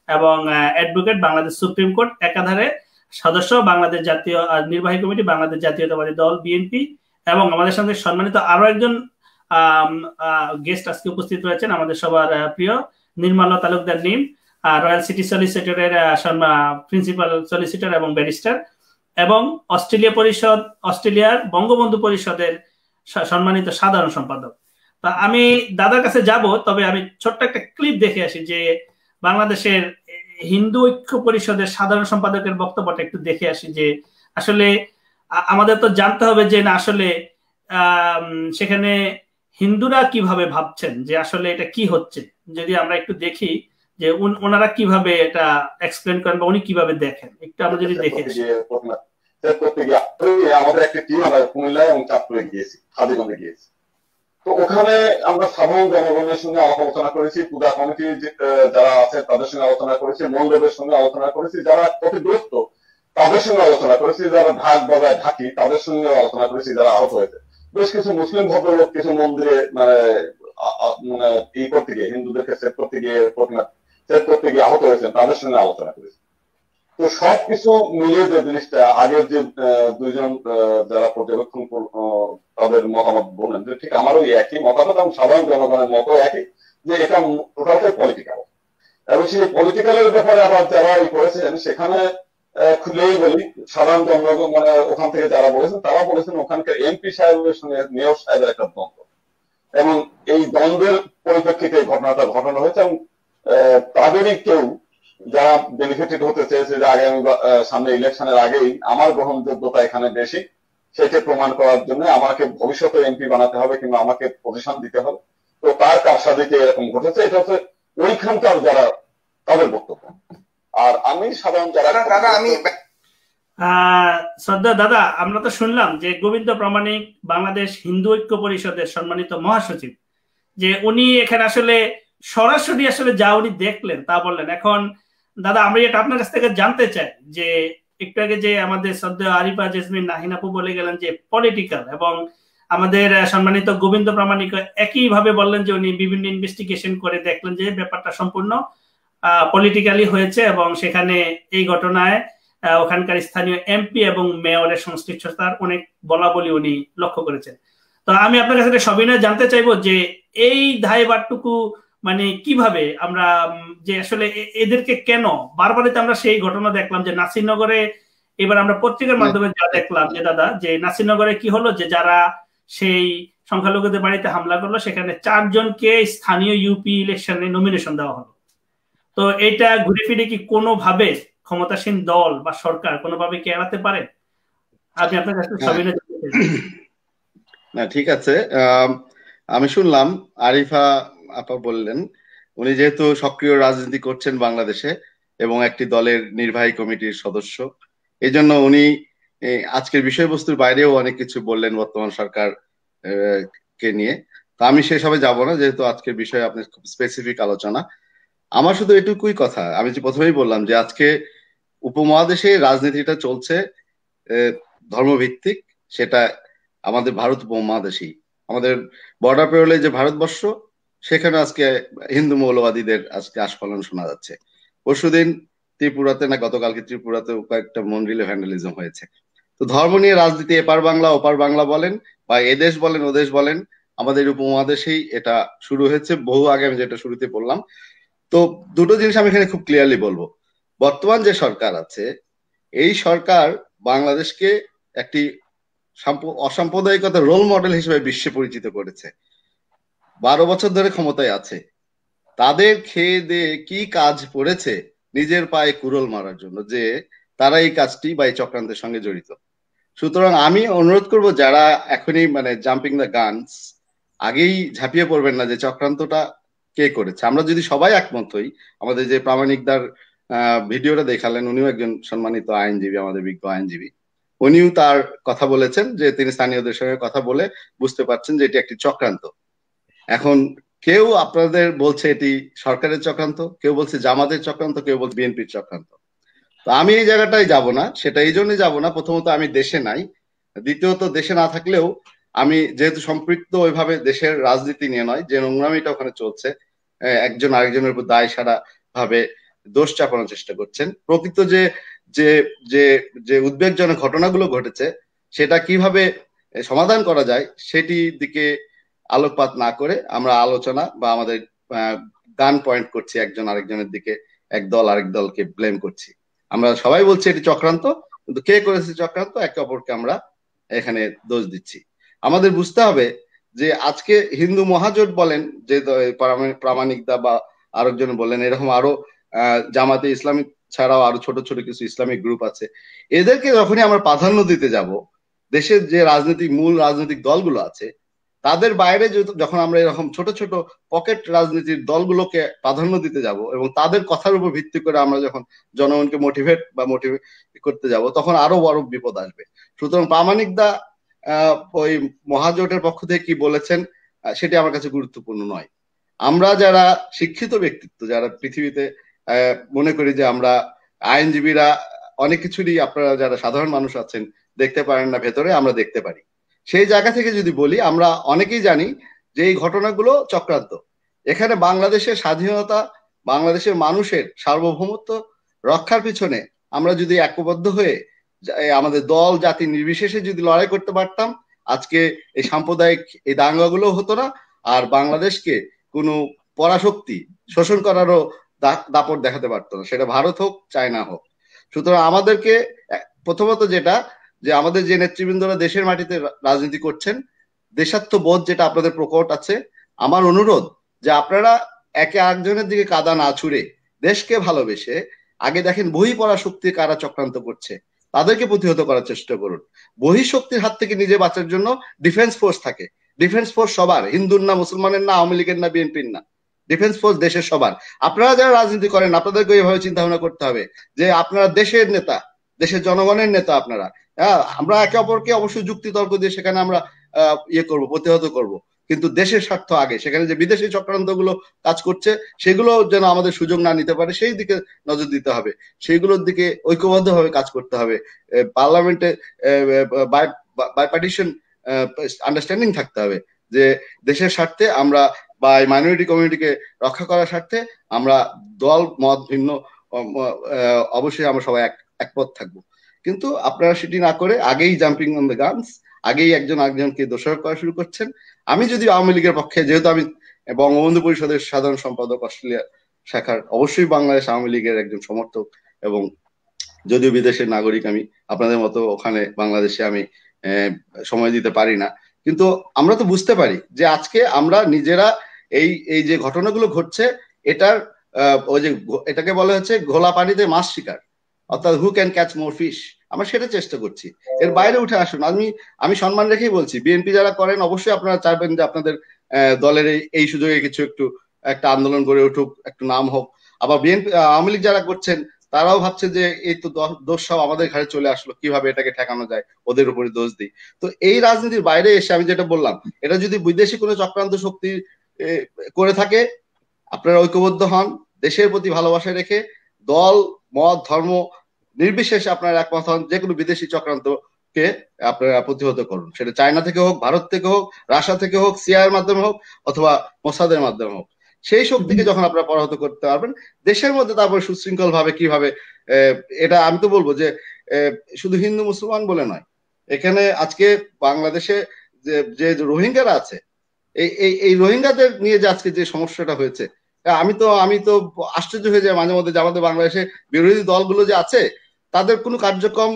এবং অ্যাডভোকেট, বাংলাদেশ সুপ্রিম কোর্ট একাধারে সদস্য, বাংলাদেশ জাতীয় নির্বাহী কমিটি, বাংলাদেশ জাতীয়তাবাদী দল বিএনপি। এবং আমাদের সঙ্গে সম্মানিত আরো একজন গেস্ট আজকে উপস্থিত রয়েছেন, আমাদের সবার প্রিয় নির্মলা তালুকদার নিম, রয়্যাল সিটি সলিসিটরের প্রিন্সিপাল সলিসিটর এবং ব্যারিস্টার, এবং অস্ট্রেলিয়ার বঙ্গবন্ধু পরিষদের সম্মানিত সাধারণ সম্পাদক। তা আমি দাদার কাছে যাব, তবে আমি ছোট্ট একটা ক্লিপ দেখে আসি যে বাংলাদেশের হিন্দু ঐক্য পরিষদের সাধারণ সম্পাদকের বক্তব্যটা একটু দেখে আসি, যে আসলে আমাদের তো জানতে হবে যে না আসলে সেখানে হিন্দুরা কিভাবে ভাবছেন, যে আসলে এটা কি হচ্ছে। যদি আমরা একটু দেখি যে ওনারা কিভাবে এটা এক্সপ্লেন করেন বা উনি কিভাবে দেখেন, একটু আমরা যদি দেখে আসি। আমাদের একটা টিম আমরা কুমিল্লায় এবং চাঁদপুরে গিয়েছি, হাজীগঞ্জে গিয়েছি। তো ওখানে আমরা সাধারণ জনগণের সঙ্গে আলোচনা করেছি, পূজা কমিটি যারা আছে তাদের সঙ্গে আলোচনা করেছি, মন্ডপের সঙ্গে আলোচনা করেছি, যারা ক্ষতিগ্রস্ত তাদের সঙ্গে আলোচনা করেছি, যারা ঢাক বাজায় ঢাকি তাদের সঙ্গে আলোচনা করেছি, যারা আহত হয়েছে। বেশ কিছু মুসলিম ভদ্রলোক কিছু মন্দিরে মানে ই করতে গিয়ে, হিন্দুদেরকে সেট করতে গিয়ে আহত হয়েছেন, তাদের সঙ্গে আলোচনা করেছি। তো সবকিছু মিলিয়ে যে জিনিসটা আগের যে 2 জন যারা পর্যবেক্ষণ তাদের মতামত বললেন, যে ঠিক আমারও একই মতামত এবং সাধারণ জনগণের মতো একই, যে এটা টোটালটাই পলিটিক্যাল। এবং সেই পলিটিক্যালের ব্যাপারে আবার যারা করেছেন সেখানে খুলেই বলি, সাধারণ জনগণ মানে ওখান থেকে যারা বলেছেন তারা বলেছেন ওখানকার এমপি সাহেবের সঙ্গে মেয়র সাহেবের একটা দ্বন্দ্ব, এবং এই দ্বন্দ্বের পরিপ্রেক্ষিতে ঘটনাটা ঘটানো হয়েছে। এবং তাদেরই কেউ যারা বেনিফিটেড হতে চেয়েছে যে আগামী সামনে ইলেকশনের আগেই আমার গ্রহণযোগ্যতা এখানে বেশি, সেটা প্রমাণ করার জন্য আমাকে ভবিষ্যতে এমপি বানাতে হবে কিংবা আমাকে পজিশন দিতে হবে। তো তার কারসাজিতে এরকম ঘটেছে, এটা হচ্ছে ওইখানকার যারা তাদের বক্তব্য। আর আমি সাধারণ যারা শ্রদ্ধা দাদা, আমরা তো শুনলাম যে গোবিন্দ প্রামাণিক বাংলাদেশ হিন্দু ঐক্য পরিষদের সম্মানিত মহাসচিব, যে উনি এখানে আসলে সরাসরি আসলে যা উনি দেখলেন তা বললেন। এখন দাদা আমি এটা আপনার কাছ থেকে জানতে চাই যে একটু আগে যে আমাদের শ্রদ্ধা আরিফা জেসমিন নাহিন আপু বলে গেলেন যে পলিটিক্যাল, এবং আমাদের সম্মানিত গোবিন্দ প্রামাণিক একই ভাবে বললেন যে উনি বিভিন্ন ইনভেস্টিগেশন করে দেখলেন যে ব্যাপারটা সম্পূর্ণ পলিটিক্যালি হয়েছে, এবং সেখানে এই ঘটনায় ওখানকার স্থানীয় এমপি এবং মেয়রের সংশ্লিষ্টতার অনেক বলা বলি উনি লক্ষ্য করেছেন। তো আমি আপনার কাছে সবিনয় জানতে চাইবো যে এই দায়ভারটুকু মানে কিভাবে আমরা, যে আসলে এদেরকে কেন বারবারই আমরা সেই ঘটনা দেখলাম যে নাসিরনগরে, এবার আমরা পত্রিকার মাধ্যমে যা দেখলাম যে দাদা, যে নাসিরনগরে কি হলো, যে যারা সেই সংখ্যালঘুদের বাড়িতে হামলা করলো সেখানে 4 জনকে স্থানীয় ইউপি ইলেকশনে নমিনেশন দেওয়া হলো। তো এটা ঘুরে ফিরে কি কোনোভাবে ক্ষমতাসীন দল বা সরকার কোনোভাবে কি এড়াতে পারে? আপনি আপনার কাছে সবিনয় জানতে না ঠিক আছে, আমি শুনলাম আরিফা আপা বললেন উনি যেহেতু সক্রিয় রাজনীতি করছেন বাংলাদেশে এবং একটি দলের নির্বাহী কমিটির সদস্য, এই জন্য উনি আজকের বিষয়বস্তুর বাইরেও অনেক কিছু বললেন বর্তমান সরকার কে নিয়ে। তো আমি সেসবে যাব না, যেহেতু আজকের বিষয়ে আপনার খুব স্পেসিফিক আলোচনা। আমার শুধু এটুকুই কথা, আমি যে প্রথমেই বললাম যে আজকে উপমহাদেশে রাজনীতিটা চলছে ধর্মভিত্তিক, সেটা আমাদের ভারত উপমহাদেশেই, আমাদের বর্ডার পেরোলে যে ভারতবর্ষ, সেখানে আজকে হিন্দু মৌলবাদীদের আজকে আস্ফালন শোনা যাচ্ছে। পরশুদিন ত্রিপুরাতে না গতকালকে ত্রিপুরাতে কয়েকটা মন্ডলে ভ্যান্ডালিজম হয়েছে। তো ধর্ম নিয়ে রাজনীতি এপার বাংলা ওপার বাংলা বলেন বা এদেশ বলেন ওদেশ বলেন, আমাদের উপমহাদেশেই এটা শুরু হয়েছে বহু আগে, আমি যেটা শুরুতে বললাম। তো দুটো জিনিস আমি এখানে খুব ক্লিয়ারলি বলবো। বর্তমান যে সরকার আছে, এই সরকার বাংলাদেশকে একটি অসাম্প্রদায়িকতার রোল মডেল হিসেবে বিশ্বে পরিচিত করেছে। 12 বছর ধরে ক্ষমতায় আছে, তাদের খেয়ে দিয়ে কি কাজ করেছে নিজের পায়ে কুড়োল মারার জন্য, যে তারা এই কাজটি বা এই চক্রান্তের সঙ্গে জড়িত। সুতরাং আমি অনুরোধ করব যারা এখনই মানে জাম্পিং দ্য গানস, আগেই ঝাঁপিয়ে পড়বেন না যে চক্রান্তটা কে করেছে। আমরা যদি সবাই একমত হই, আমাদের যে প্রামাণিকদার ভিডিওটা দেখালেন, উনিও একজন সম্মানিত আইনজীবী, আমাদের বিজ্ঞ আইনজীবী, উনিও তার কথা বলেছেন যে তিনি স্থানীয়দের সঙ্গে কথা বলে বুঝতে পারছেন যে এটি একটি চক্রান্ত। এখন কেউ আপনাদের বলছে এটি সরকারের চক্রান্ত, কেউ বলছে জামাতের চক্রান্ত, কেউ বলছে বিএনপির চক্রান্ত। তো আমি এই জায়গাটাই যাব না, সেটা এই জন্যই যাব না, প্রথমত আমি দেশে নাই, দ্বিতীয়ত দেশে না থাকলেও আমি যেহেতু সম্পৃক্ত ওইভাবে দেশের রাজনীতি নিয়ে নয়, যে নোংরামিটা ওখানে চলছে, একজন আরেকজনের উপর দায় সারা ভাবে দোষ চাপানোর চেষ্টা করছেন। প্রকৃত যে যে যে যে উদ্বেগজনক ঘটনাগুলো ঘটেছে সেটা কিভাবে সমাধান করা যায় সেটির দিকে আলোকপাত না করে আমরা আলোচনা বা আমাদের গান পয়েন্ট করছি একজন আরেকজনের দিকে, এক দল আরেক দলকে ব্লেম করছি। আমরা সবাই বলছি এটি চক্রান্ত, কিন্তু কে করেছে চক্রান্ত একে অপরকে আমরা এখানে দোষ দিচ্ছি। আমাদের বুঝতে হবে যে আজকে হিন্দু মহাজোট বলেন, যে প্রামাণিকদা বা আরেকজন বলেন, এরকম আরো জামাতে ইসলামী ছাড়াও আরো ছোট ছোট কিছু ইসলামিক গ্রুপ আছে, এদেরকে যখনই আমরা প্রাধান্য দিতে যাব, দেশের যে রাজনৈতিক মূল রাজনৈতিক দলগুলো আছে তাদের বাইরে যখন আমরা এরকম ছোট ছোট পকেট রাজনীতির দলগুলোকে প্রাধান্য দিতে যাব এবং তাদের কথার উপর ভিত্তি করে আমরা যখন জনগণকে মোটিভেট করতে যাব, তখন আরো বড় বিপদ আসবে। সুতরাং প্রামাণিকদা ওই মহাজোটের পক্ষ থেকে কি বলেছেন সেটি আমার কাছে গুরুত্বপূর্ণ নয়। আমরা যারা শিক্ষিত ব্যক্তিত্ব, যারা পৃথিবীতে মনে করি যে আমরা আইনজীবীরা অনেক কিছুরই, আপনারা যারা সাধারণ মানুষ আছেন দেখতে পারেন না, ভেতরে আমরা দেখতে পারি। সেই জায়গা থেকে যদি বলি, আমরা অনেকেই জানি যে এই ঘটনাগুলো চক্রান্ত। এখানে বাংলাদেশের স্বাধীনতা, বাংলাদেশের মানুষের সার্বভৌমত্ব রক্ষার পিছনে আমরা যদি ঐক্যবদ্ধ হয়ে আমাদের দল জাতি নির্বিশেষে যদি লড়াই করতে পারতাম, আজকে এই সাম্প্রদায়িক এই দাঙ্গাগুলো হতো না, আর বাংলাদেশকে কোনো পরাশক্তি শোষণ করারও দাপট দেখাতে পারতো না, সেটা ভারত হোক চায়না হোক। সুতরাং আমাদেরকে প্রথমত যেটা, যে আমাদের যে নেতৃবৃন্দরা দেশের মাটিতে রাজনীতি করছেন, দেশাত্মবোধ যেটা আপনাদের প্রকট আছে, আমার অনুরোধ যে আপনারা একে আরেকজনের দিকে কাদা না ছুড়ে দেশকে ভালোবেসে আগে দেখেন বহিঃপরা শক্তি কারা চক্রান্ত করছে, তাদেরকে প্রতিহত করার চেষ্টা করুন। বহিঃশক্তির হাত থেকে নিজে বাঁচার জন্য ডিফেন্স ফোর্স থাকে। ডিফেন্স ফোর্স সবার, হিন্দুর না, মুসলমানের না, আওয়ামী লীগের না, বিএনপির না, ডিফেন্স ফোর্স দেশের সবার। আপনারা যারা রাজনীতি করেন আপনাদেরকে এইভাবে চিন্তা ভাবনা করতে হবে যে আপনারা দেশের নেতা, দেশের জনগণের নেতা আপনারা। আমরা একে অপরকে অবশ্যই যুক্তি তর্ক দিয়ে সেখানে আমরা করব, প্রতিহত করব, কিন্তু দেশের স্বার্থ আগে। সেখানে যে বিদেশি চক্রান্ত গুলো কাজ করছে সেগুলো যেন আমাদের সুযোগ না নিতে পারে, সেই দিকে নজর দিতে হবে, সেইগুলোর দিকে ঐক্যবদ্ধ ভাবে কাজ করতে হবে। পার্লামেন্টে বাইপার্টিশন আন্ডারস্ট্যান্ডিং থাকতে হবে যে দেশের স্বার্থে আমরা বা মাইনরিটি কমিউনিটিকে রক্ষা করার স্বার্থে আমরা দল মত ভিন্ন অবশ্যই আমরা সবাই একমত থাকবো। কিন্তু আপনারা সেটি না করে আগেই জাম্পিং অন দ্য গানস, আগেই একজন আরেকজনকে দোষারোপ করা শুরু করছেন। আমি যদি আওয়ামী লীগের পক্ষে, যেহেতু আমি বঙ্গবন্ধু পরিষদের সাধারণ সম্পাদক অস্ট্রেলিয়া শাখার, অবশ্যই বাংলাদেশ আওয়ামী লীগের একজন সমর্থক, এবং যদিও বিদেশের নাগরিক, আমি আপনাদের মতো ওখানে বাংলাদেশে আমি সময় দিতে পারি না, কিন্তু আমরা তো বুঝতে পারি যে আজকে আমরা নিজেরা এই যে ঘটনাগুলো ঘটছে এটার ওই যে এটাকে বলা হচ্ছে ঘোলা পানিতে মাছ শিকার, অর্থাৎ who can catch more fish. আমরা সেটা চেষ্টা করছি। এর বাইরে উঠে আসুন। আমি সম্মান রেখেই বলছি, বিএনপি যারা করেন অবশ্যই আপনারা চাইবেন যে আপনাদের দলের এই সুযোগে কিছু একটা আন্দোলন গড়ে উঠুক, একটু নাম হোক। আবার বিএনপি আওয়ামী লীগ যারা করছেন তারাও ভাবছে যে এই তো দোষ সব আমাদের ঘাড়ে চলে আসলো, কিভাবে এটাকে ঠেকানো যায়, ওদের উপরে দোষ দিই। তো এই রাজনীতির বাইরে এসে আমি যেটা বললাম, এটা যদি বিদেশি কোনো চক্রান্ত শক্তি করে থাকে, আপনারা ঐক্যবদ্ধ হন, দেশের প্রতি ভালোবাসা রেখে দল মত ধর্ম নির্বিশেষে আপনারা একমত হন, যে কোনো বিদেশি চক্রান্তকে আপনারা প্রতিহত করুন। সেটা চায়না থেকে হোক, ভারত থেকে হোক, রাশিয়া থেকে হোক, সিআইয়ের মাধ্যমে হোক, অথবা মোসাদের মাধ্যমে হোক। সেই শক্তিকে যখন আপনারা পরাহত করতে পারবেন দেশের মধ্যে, তারপরে সুশৃঙ্খল ভাবে কিভাবে, এটা আমি তো বলবো যে শুধু হিন্দু মুসলমান বলে নয়, এখানে আজকে বাংলাদেশে যে রোহিঙ্গারা আছে, এই রোহিঙ্গাদের নিয়ে যে আজকে যে সমস্যাটা হয়েছে, আমি তো আশ্চর্য হয়ে যায় মাঝে মধ্যে যে আমাদের বাংলাদেশে বিরোধী দলগুলো যে আছে তাদের কোনো কার্যক্রম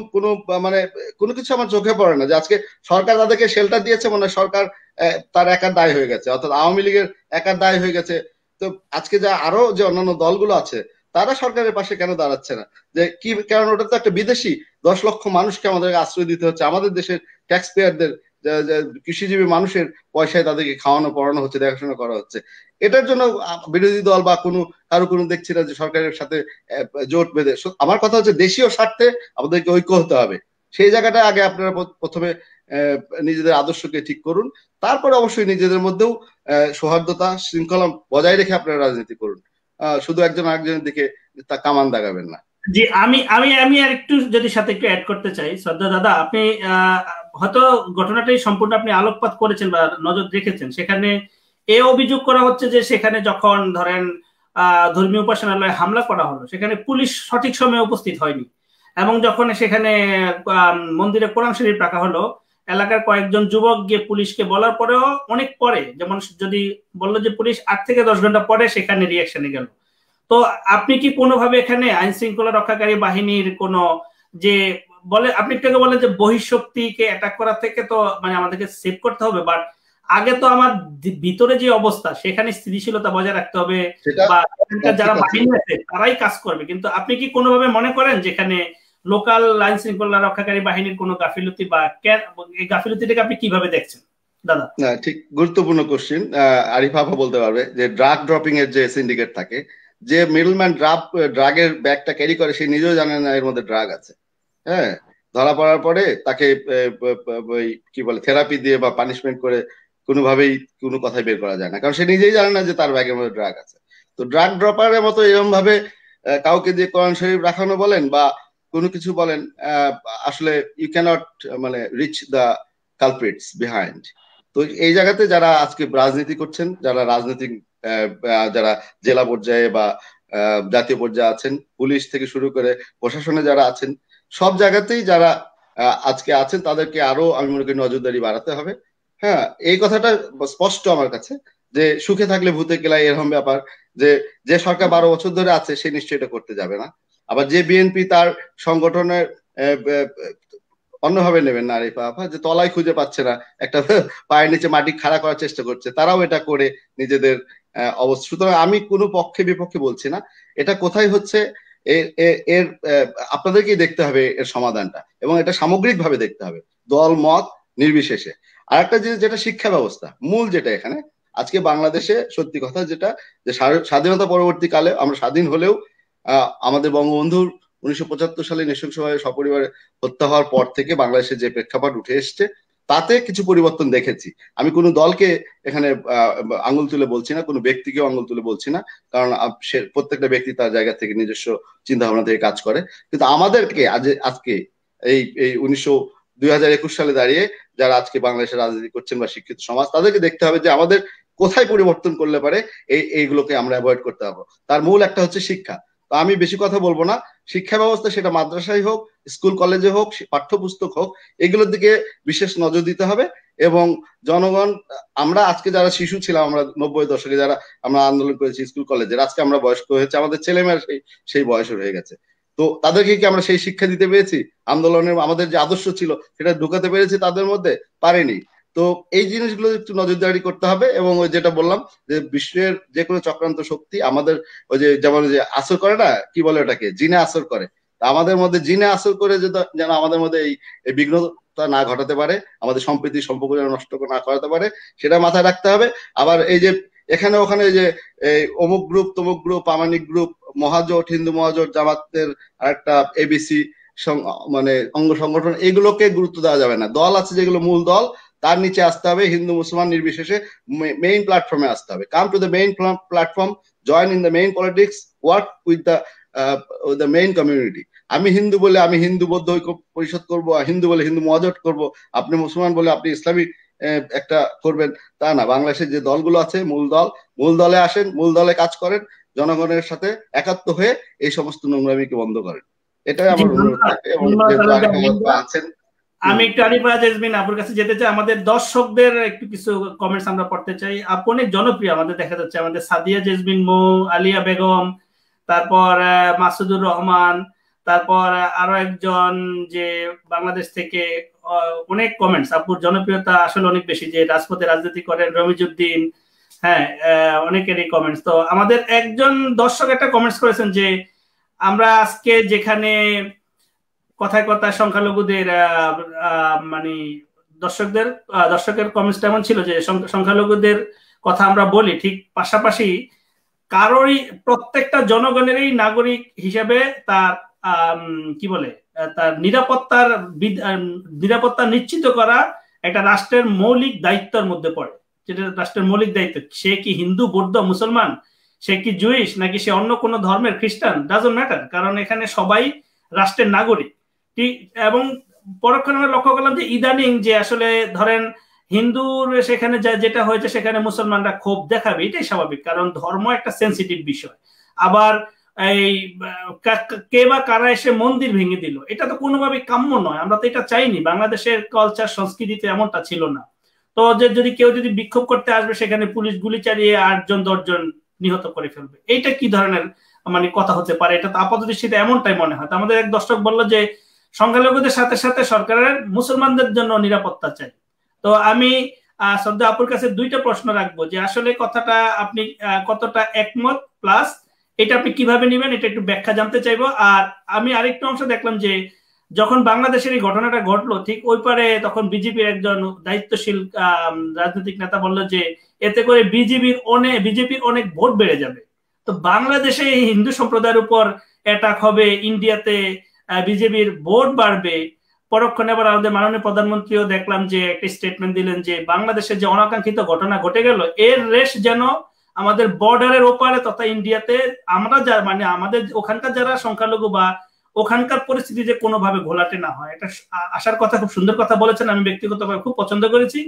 কোনো কিছু আমার চোখে পড়ে না। যে আজকে সরকার তাদেরকে শেল্টার দিয়েছে, মানে সরকার তার একার দায় হয়ে গেছে, অর্থাৎ আওয়ামী লীগের একার দায় হয়ে গেছে। তো আজকে আরো যে অন্যান্য দলগুলো আছে তারা সরকারের পাশে কেন দাঁড়াচ্ছে না? যে কি কারণ? ওটা তো একটা বিদেশি 10 লক্ষ মানুষকে আমাদেরকে আশ্রয় দিতে হচ্ছে, আমাদের দেশের ট্যাক্স পেয়ারদের, কৃষিজীবী মানুষের পয়সায় তাদেরকে খাওয়ানো পড়ানো হচ্ছে, দেখাশোনা করা হচ্ছে। এটার জন্য বিরোধী দল বা কারো দেখছি না যে সরকারের সাথে জোট বেঁধে। আমার কথা হচ্ছে দেশীয় স্বার্থে আমাদেরকে ঐক্য হতে হবে। সেই জায়গাটা আগে আপনারা প্রথমে নিজেদের আদর্শকে ঠিক করুন, তারপরে অবশ্যই নিজেদের মধ্যেও সৌহার্দ্যতা শৃঙ্খলা বজায় রেখে আপনারা রাজনীতি করুন। শুধু একজন আরেকজনের দিকে তা কামান দাগাবেন না। জি, আমি আর একটু যদি সাথে একটু অ্যাড করতে চাই। শ্রদ্ধা দাদা, আপনি হয়তো ঘটনাটাই সম্পূর্ণ আপনি আলোকপাত করেছেন বা নজর রেখেছেন। সেখানে এ অভিযোগ করা হচ্ছে যে সেখানে যখন ধরেন ধর্মীয় উপাসনালয়ে হামলা করা হলো, সেখানে পুলিশ সঠিক সময়ে উপস্থিত হয়নি, এবং যখন সেখানে মন্দিরে কোরআন শরীফ রাখা হলো, এলাকার কয়েকজন যুবক গিয়ে পুলিশকে বলার পরেও অনেক পরে, যেমন যদি বললো যে পুলিশ 8 থেকে 10 ঘন্টা পরে সেখানে রিয়াকশনে গেল। তো আপনি কি কোনোভাবে এখানে আইন শৃঙ্খলা রক্ষাকারী বাহিনীর কোনো যে আপনি একটু বলেন যে বহিঃশক্তিকে অ্যাটাক করা থেকে তো মানে আমাদেরকে সেভ করতে হবে, বাট আগে তো আমার ভিতরে যে অবস্থা সেখানে স্থিতিশীলতা বজায় রাখতে হবে, বা যারা বাহিনী আছে তারাই কাজ করবে। কিন্তু আপনি কি কোনোভাবে মনে করেন যেখানে লোকাল আইন শৃঙ্খলা রক্ষাকারী বাহিনীর কোনো গাফিলতি, বা এই গাফিলতিটাকে আপনি কিভাবে দেখছেন দাদা? না, ঠিক গুরুত্বপূর্ণ কোশ্চেন। আরিফ আপা বলতে পারবে যে ড্রাগ ড্রপিং এর যে সিন্ডিকেট থাকে, যে মিডলম্যান ড্রাগের ব্যাগটা ক্যারি করে, সে নিজেও জানে না এর মধ্যে ড্রাগ আছে। হ্যাঁ, ধরা পড়ার পরে তাকে কি বলে থেরাপি দিয়ে বা পানিশমেন্ট করে কোনোভাবেই কোনো কথাই বের করা যায় না, কারণ সে নিজেই জানে না যে তার ব্যাগের মধ্যে ড্রাগ আছে। তো ড্রাগ ড্রপারের মতো এরকম ভাবে কাউকে দিয়ে কোরআন শরীফ রাখানো বলেন বা কোনো কিছু বলেন, আসলে ইউ ক্যানট মানে রিচ দ্য কালপ্রিটস বিহাইন্ড। তো এই জায়গাতে যারা আজকে রাজনীতি করছেন, যারা রাজনৈতিক যারা জেলা পর্যায়ে বা জাতীয় পর্যায়ে আছেন, পুলিশ থেকে শুরু করে প্রশাসনে যারা আছেন, সব জায়গাতেই যারা আজকে আছেন তাদেরকে আরো আমি মনে করি নজরদারি বাড়াতে হবে। হ্যাঁ, এই কথাটা স্পষ্ট আমার কাছে যে সুখে থাকলে ভূতে গেলায় এরকম ব্যাপার, যে সরকার 12 বছর ধরে আছে সে নিশ্চয়ই এটা করতে যাবে না। আবার যে বিএনপি তার সংগঠনের অন্যভাবে নেবেন না আরিফা আপা, যে তলায় খুঁজে পাচ্ছে না, একটা পায়ের নিচে মাটি খাড়া করার চেষ্টা করছে, তারাও এটা করে নিজেদের অবস্থা। সুতরাং আমি কোনো পক্ষে বিপক্ষে বলছি না, এটা কোথায় হচ্ছে এর আপনাদেরকেই দেখতে হবে এর সমাধানটা, এবং এটা সামগ্রিকভাবে দেখতে হবে দল মত নির্বিশেষে। আর একটা জিনিস যেটা শিক্ষা ব্যবস্থা মূল, যেটা এখানে আজকে বাংলাদেশে সত্যি কথা যেটা, যে স্বাধীনতা পরবর্তীকালে আমরা স্বাধীন হলেও আমাদের বঙ্গবন্ধুর 1975 সালে নৃশংসভাবে সপরিবারে হত্যা হওয়ার পর থেকে বাংলাদেশে যে প্রেক্ষাপট উঠে এসছে তাতে কিছু পরিবর্তন দেখেছি। আমি কোনো দলকে এখানে আঙুল তুলে বলছি না, কোনো ব্যক্তিকেও আঙুল তুলে বলছি না, কারণ প্রত্যেকটা ব্যক্তি তার জায়গা থেকে নিজস্ব চিন্তা ভাবনা থেকে কাজ করে। কিন্তু আমাদেরকে আজকে এই 2021 সালে দাঁড়িয়ে যারা আজকে বাংলাদেশের রাজনীতি করছেন বা শিক্ষিত সমাজ, তাদেরকে দেখতে হবে যে আমাদের কোথায় পরিবর্তন করলে পারে এইগুলোকে আমরা অ্যাভয়েড করতে পারবো। তার মূল একটা হচ্ছে শিক্ষা। তো আমি বেশি কথা বলবো না, শিক্ষা ব্যবস্থা সেটা মাদ্রাসায় হোক, স্কুল কলেজে হোক, পাঠ্যপুস্তক হোক, এগুলোর দিকে বিশেষ নজর দিতে হবে। এবং জনগণ, আমরা আজকে যারা শিশু ছিলাম, আমরা 90 দশকে যারা আমরা আন্দোলন করেছি স্কুল কলেজের, আজকে আমরা বয়স্ক হয়েছে, আমাদের ছেলেমেয়েরা সেই বয়সে রয়ে গেছে। তো তাদেরকে কি আমরা সেই শিক্ষা দিতে পেরেছি? আন্দোলনের আমাদের যে আদর্শ ছিল সেটা ঢুকাতে পেরেছি তাদের মধ্যে? পারেনি। তো এই জিনিসগুলো একটু নজরদারি করতে হবে। এবং ওই যেটা বললাম যে বিশ্বের যে কোনো চক্রান্ত শক্তি আমাদের ওই যে যেমন যে আসর করে না, কি বলে ওটাকে, জিনে আসর করে, আমাদের মধ্যে জিনে আসল করে যেন আমাদের মধ্যে এই বিঘ্নতা না ঘটাতে পারে, আমাদের সম্প্রীতি সম্পর্ক যেন নষ্ট না করাতে পারে, সেটা মাথায় রাখতে হবে। আবার এই যে এখানে ওখানে যে এই অমুক গ্রুপ তমুক গ্রুপ প্রামাণিক গ্রুপ মহাজোট হিন্দু মহাজোট জামাতের আরেকটা এবিসি মানে অঙ্গ সংগঠন, এগুলোকে গুরুত্ব দেওয়া যাবে না। দল আছে যেগুলো মূল দল, তার নিচে আসতে হবে, হিন্দু মুসলমান নির্বিশেষে মেইন প্ল্যাটফর্মে আসতে হবে। Come to the main platform, join in the main politics, work with the main community. আমি হিন্দু বলে আমি হিন্দু বৌদ্ধ ঐক্য পরিষদ করবো, হিন্দু বলে হিন্দু মহাজোট করবো, আপনি মুসলমান বলে আপনি ইসলামী একটা করবেন, তা না। বাংলাদেশের যে দলগুলো আছে মূল দলে আসেন, মূল দলে কাজ করেন, জনগণের সাথে একাত্ম হয়ে এই সমস্ত নোংরামিকে বন্ধ করেন, এটাই আমার অনুরোধ থাকে। এবং আছেন, আমি একটু আরিফা জেসমিন আপুর কাছে যেতে চাই। আমাদের দর্শকদের একটু কিছু কমেন্টস আমরা পড়তে চাই। আপু অনেক জনপ্রিয় আমাদের দেখা যাচ্ছে, আমাদের সাদিয়া জেসমিন, মৌ, আলিয়া বেগম, তারপর মাসুদুর রহমান, তারপর আরো একজন যে বাংলাদেশ থেকে অনেক কমেন্টস। আপুর জনপ্রিয়তা আসলে অনেক বেশি, যে রাজপথে রাজনীতি করেন রমিজউদ্দিন, হ্যাঁ অনেকেরই কমেন্টস। তো আমাদের একজন দর্শক একটা কমেন্টস করেছেন যে আমরা আজকে যেখানে কথায় কথায় সংখ্যালঘুদের মানে দর্শকের কমেন্টস এমন ছিল যে সংখ্যালঘুদের কথা আমরা বলি, ঠিক পাশাপাশি কারোরই প্রত্যেকটা জনগণেরই নাগরিক হিসেবে তার কি বলে তার নিরাপত্তা নিশ্চিত করা একটা রাষ্ট্রের মৌলিক দায়িত্বের মধ্যে পড়ে, যেটা রাষ্ট্রের মৌলিক দায়িত্ব। সে কি হিন্দু, বৌদ্ধ, মুসলমান, সে কি জুইশ, নাকি সে অন্য কোনো ধর্মের, খ্রিস্টান, ডাজন্ট ম্যাটার, কারণ এখানে সবাই রাষ্ট্রের নাগরিক। এবং পরক্ষণে আমরা লক্ষ্য করলাম যে ইদানিং যে আসলে ধরেন হিন্দুর সেখানে যেটা হয়েছে সেখানে মুসলমানরা ক্ষোভ দেখাবে, এটাই স্বাভাবিক, কারণ ধর্ম একটা সেন্সিটিভ বিষয়। আবার এই কে বা কারা এসে মন্দির ভেঙে দিল, এটা তো কোনোভাবেই কাম্য নয়, আমরা তো এটা চাইনি। বাংলাদেশের কালচার সংস্কৃতিতে এমনটা ছিল না। তো যে কেউ যদি বিক্ষোভ করতে আসবে সেখানে পুলিশ গুলি চালিয়ে 8-10 জন নিহত করে ফেলবে, এইটা কি ধরনের মানে কথা হতে পারে? এটা তো আপাত দৃষ্টিতে এমনটাই মনে হয়। আমাদের এক দর্শক বললো যে সংখ্যালঘুদের সাথে সাথে সরকারের মুসলমানদের জন্য নিরাপত্তা চাই। তো আমি শ্রদ্ধা আপুর কাছে দুইটা প্রশ্ন রাখবো, যে আসলে কথাটা আপনি কতটা একমত, প্লাস এটা আপনি কিভাবে নেবেন, এটা একটু ব্যাখ্যা জানতে চাইবো। আর আমি আরেকটু অংশ দেখলাম যে যখন বাংলাদেশের এই ঘটনাটা ঘটলো, ঠিক ওই পারে তখন বিজেপির একজন দায়িত্বশীল রাজনৈতিক নেতা বললো যে এতে করে বিজেপির অনেক ভোট বেড়ে যাবে। তো বাংলাদেশে হিন্দু সম্প্রদায়ের উপর অ্যাটাক হবে, ইন্ডিয়াতে বিজেপির ভোট বাড়বে। পরক্ষণে আবার আমাদের মাননীয় প্রধানমন্ত্রীও দেখলাম যে একটা স্টেটমেন্ট দিলেন যে বাংলাদেশের যে অনাকাঙ্ক্ষিত ঘটনা ঘটে গেল, এর রেশ যেন আমাদের বর্ডারের ওপারে তথা ইন্ডিয়াতে আমরা মানে আমাদের ওখানকার যারা সংখ্যালঘু বা ওখানকার পরিস্থিতি যে কোনোভাবে ঘোলাটে না হয়, এটা আসার কথা, খুব সুন্দর কথা বলেছেন, আমি ব্যক্তিগতভাবে খুব পছন্দ করেছি।